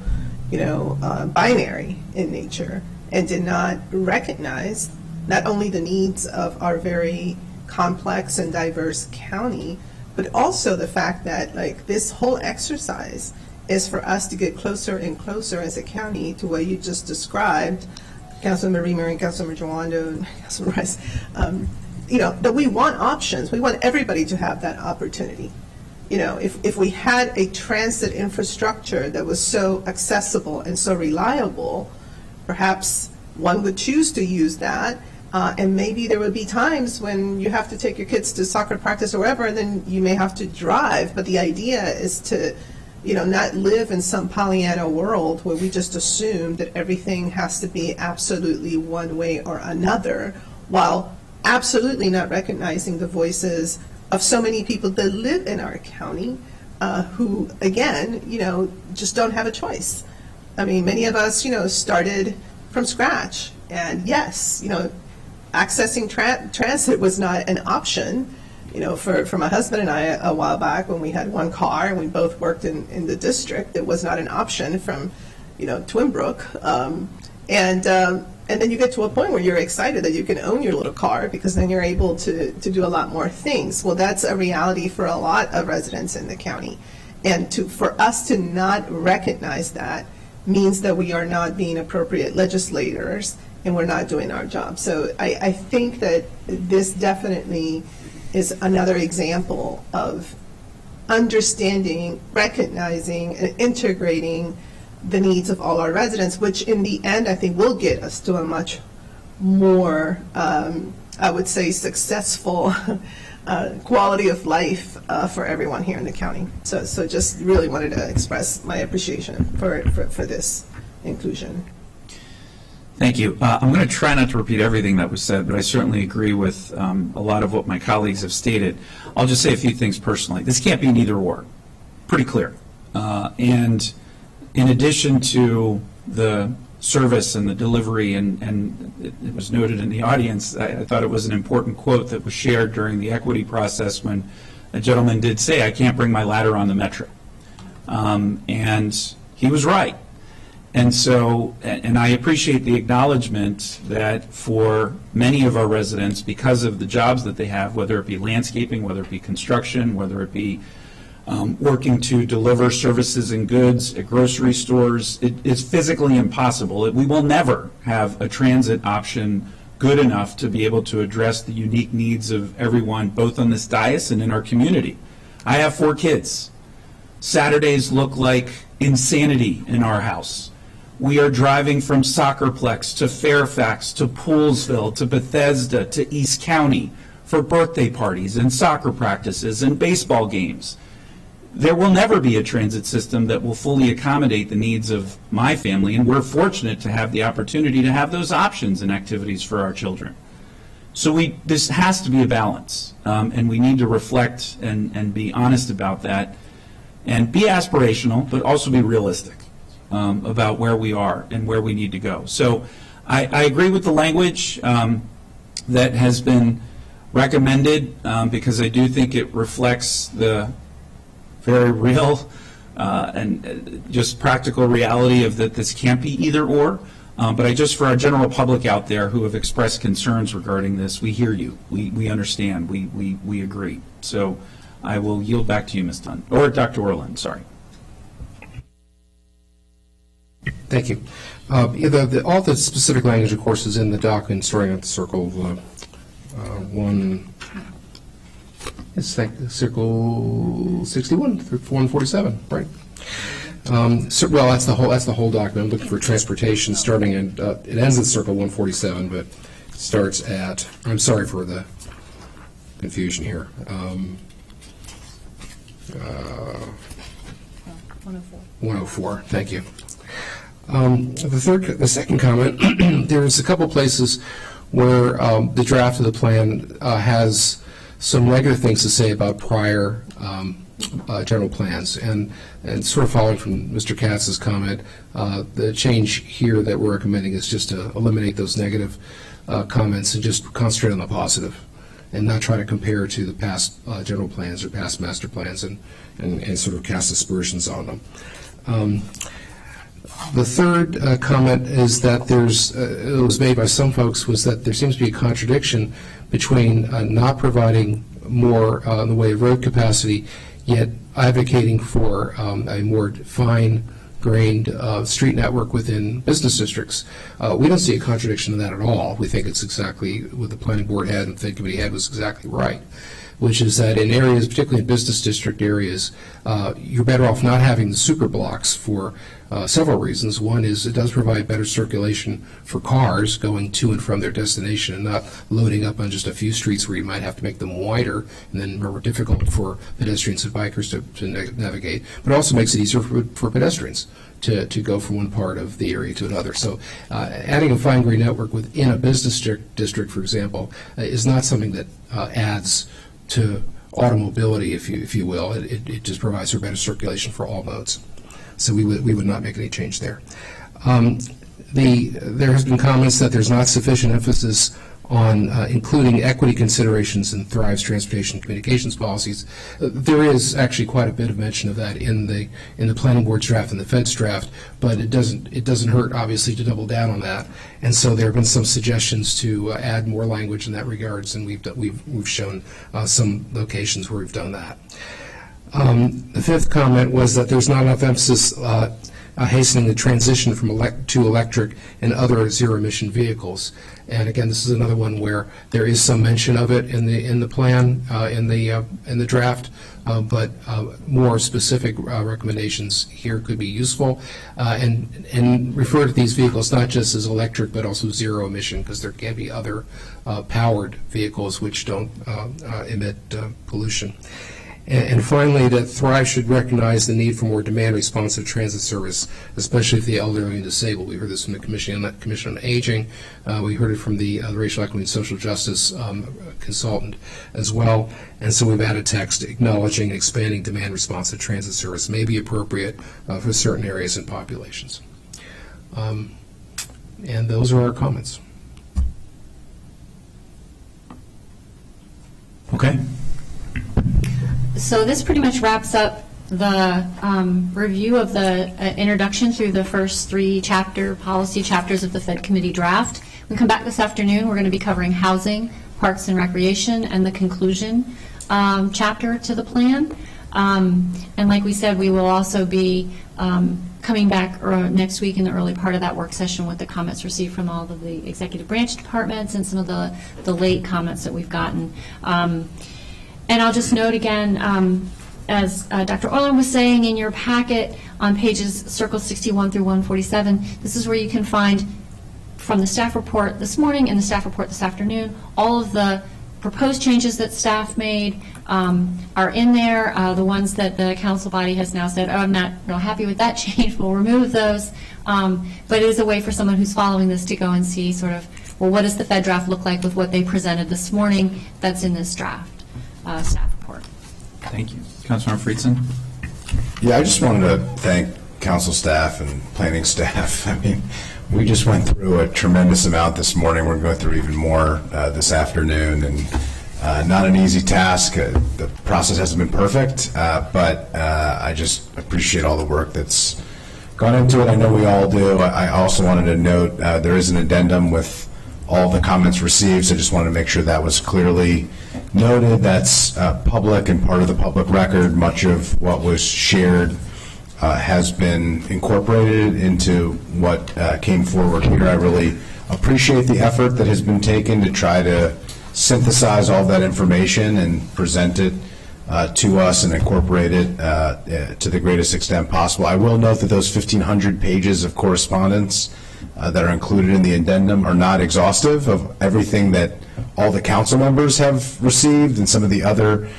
binary in nature and did not recognize not only the needs of our very complex and diverse county, but also the fact that this whole exercise is for us to get closer and closer as a county to what you just described, Councilmember Reamer and Councilmember Jawando and Councilmember Rice, that we want options. We want everybody to have that opportunity. If we had a transit infrastructure that was so accessible and so reliable, perhaps one would choose to use that. And maybe there would be times when you have to take your kids to soccer practice or wherever, and then you may have to drive. But the idea is to, not live in some Pollyanna world where we just assume that everything has to be absolutely one way or another, while absolutely not recognizing the voices of so many people that live in our county who, again, just don't have a choice. I mean, many of us, started from scratch. And yes, accessing transit was not an option, for my husband and I a while back when we had one car and we both worked in the district. It was not an option from, Twinbrook. And then you get to a point where you're excited that you can own your little car because then you're able to do a lot more things. Well, that's a reality for a lot of residents in the county. And for us to not recognize that means that we are not being appropriate legislators and we're not doing our job. So I think that this definitely is another example of understanding, recognizing, and integrating the needs of all our residents, which in the end I think will get us to a much more, I would say, successful quality of life for everyone here in the county. So just really wanted to express my appreciation for this inclusion. Thank you. I'm going to try not to repeat everything that was said, but I certainly agree with a lot of what my colleagues have stated. I'll just say a few things personally. This can't be an either or. Pretty clear. And in addition to the service and the delivery, and it was noted in the audience, I thought it was an important quote that was shared during the equity process when a gentleman did say, I can't bring my ladder on the Metro. And he was right. And so, and I appreciate the acknowledgement that for many of our residents, because of the jobs that they have, whether it be landscaping, whether it be construction, whether it be working to deliver services and goods at grocery stores, it is physically impossible. We will never have a transit option good enough to be able to address the unique needs of everyone, both on this dais and in our community. I have 4 kids. Saturdays look like insanity in our house. We are driving from Soccerplex to Fairfax to Poolsville to Bethesda to East County for birthday parties and soccer practices and baseball games. There will never be a transit system that will fully accommodate the needs of my family, and we're fortunate to have the opportunity to have those options and activities for our children. So this has to be a balance, and we need to reflect and be honest about that, and be aspirational, but also be realistic about where we are and where we need to go. So I agree with the language that has been recommended because I do think it reflects the very real and just practical reality of that this can't be either or. But for our general public out there who have expressed concerns regarding this, we hear you. We understand. We agree. So I will yield back to you, Ms. Dunn. Or Dr. Orland, sorry. Thank you. All the specific language, of course, is in the document starting at circle 1. It's like circle 61 through 147, right? Well, that's the whole document. I'm looking for transportation starting at it ends at circle 147, but it starts at. I'm sorry for the confusion here. 104. 104. Thank you. The second comment, there's a couple places where the draft of the plan has some negative things to say about prior general plans, and sort of following from Mr. Katz's comment, the change here that we're recommending is just to eliminate those negative comments and just concentrate on the positive, and not try to compare to the past general plans or past master plans and sort of cast aspersions on them. The third comment is that it was made by some folks, was that there seems to be a contradiction between not providing more in the way of road capacity, yet advocating for a more fine-grained street network within business districts. We don't see a contradiction in that at all. We think it's exactly what the planning board had and the Fed committee had was exactly right, which is that in areas, particularly in business district areas, you're better off not having the super blocks for several reasons. One is it does provide better circulation for cars going to and from their destination and not loading up on just a few streets where you might have to make them wider and then more difficult for pedestrians and bikers to navigate, but also makes it easier for pedestrians to go from one part of the area to another. So adding a fine-grained network within a business district, for example, is not something that adds to automobility, if you will. It just provides for better circulation for all modes. So we would not make any change there. There has been comments that there's not sufficient emphasis on including equity considerations in Thrive's transportation and communications policies. There is actually quite a bit of mention of that in the planning board's draft and the Fed's draft, but it doesn't hurt obviously to double down on that. And so there have been some suggestions to add more language in that regards, and we've shown some locations where we've done that. The fifth comment was that there's not enough emphasis hastening the transition from to electric and other zero-emission vehicles. And again, this is another one where there is some mention of it in the plan, in the draft, but more specific recommendations here could be useful, and refer to these vehicles not just as electric but also zero emission, because there can be other powered vehicles which don't emit pollution. And finally, that Thrive should recognize the need for more demand-responsive transit service, especially for the elderly and disabled. We heard this from the Commission on Aging. We heard it from the Racial Equity and Social Justice consultant as well. And so we've added text acknowledging and expanding demand-responsive transit service may be appropriate for certain areas and populations. And those are our comments. Okay. So this pretty much wraps up the review of the introduction through the first three policy chapters of the Fed committee draft. When we come back this afternoon, we're going to be covering housing, parks and recreation, and the conclusion chapter to the plan. And like we said, we will also be coming back next week in the early part of that work session with the comments received from all of the executive branch departments and some of the late comments that we've gotten. And I'll just note again, as Dr. Orland was saying in your packet on pages circled 61 through 147, this is where you can find from the staff report this morning and the staff report this afternoon, all of the proposed changes that staff made are in there. The ones that the council body has now said, oh, I'm not real happy with that change, we'll remove those. But it is a way for someone who's following this to go and see sort of, well, what does the Fed draft look like with what they presented this morning that's in this draft staff report. Thank you. Councilmember Friedson? Yeah, I just wanted to thank council staff and planning staff. I mean, we just went through a tremendous amount this morning. We're going through even more this afternoon, and not an easy task. The process hasn't been perfect, but I just appreciate all the work that's gone into it. I know we all do. I also wanted to note there is an addendum with all the comments received, so I just wanted to make sure that was clearly noted. That's public and part of the public record. Much of what was shared has been incorporated into what came forward here. I really appreciate the effort that has been taken to try to synthesize all that information and present it to us and incorporate it to the greatest extent possible. I will note that those 1,500 pages of correspondence that are included in the addendum are not exhaustive of everything that all the council members have received, and some of the other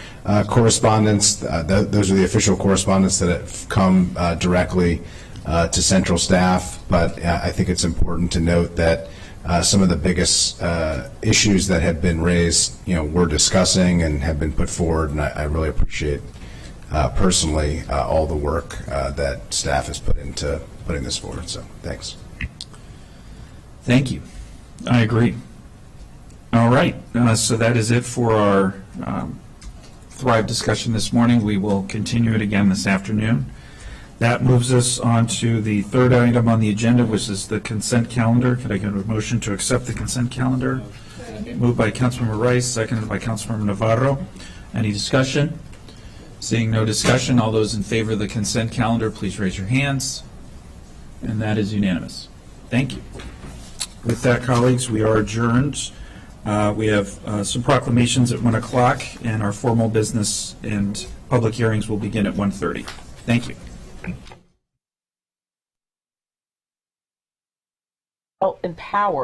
correspondence, those are the official correspondence that have come directly to central staff, but I think it's important to note that some of the biggest issues that have been raised, we're discussing and have been put forward, and I really appreciate personally all the work that staff has put into putting this forward. So thanks. Thank you. I agree. All right, so that is it for our Thrive discussion this morning. We will continue it again this afternoon. That moves us on to the third item on the agenda, which is the consent calendar. Could I get a motion to accept the consent calendar? Moved by Councilmember Rice, seconded by Councilmember Navarro. Any discussion? Seeing no discussion, all those in favor of the consent calendar, please raise your hands. And that is unanimous. Thank you. With that, colleagues, we are adjourned. We have some proclamations at 1 o'clock, and our formal business and public hearings will begin at 1:30. Thank you. Empower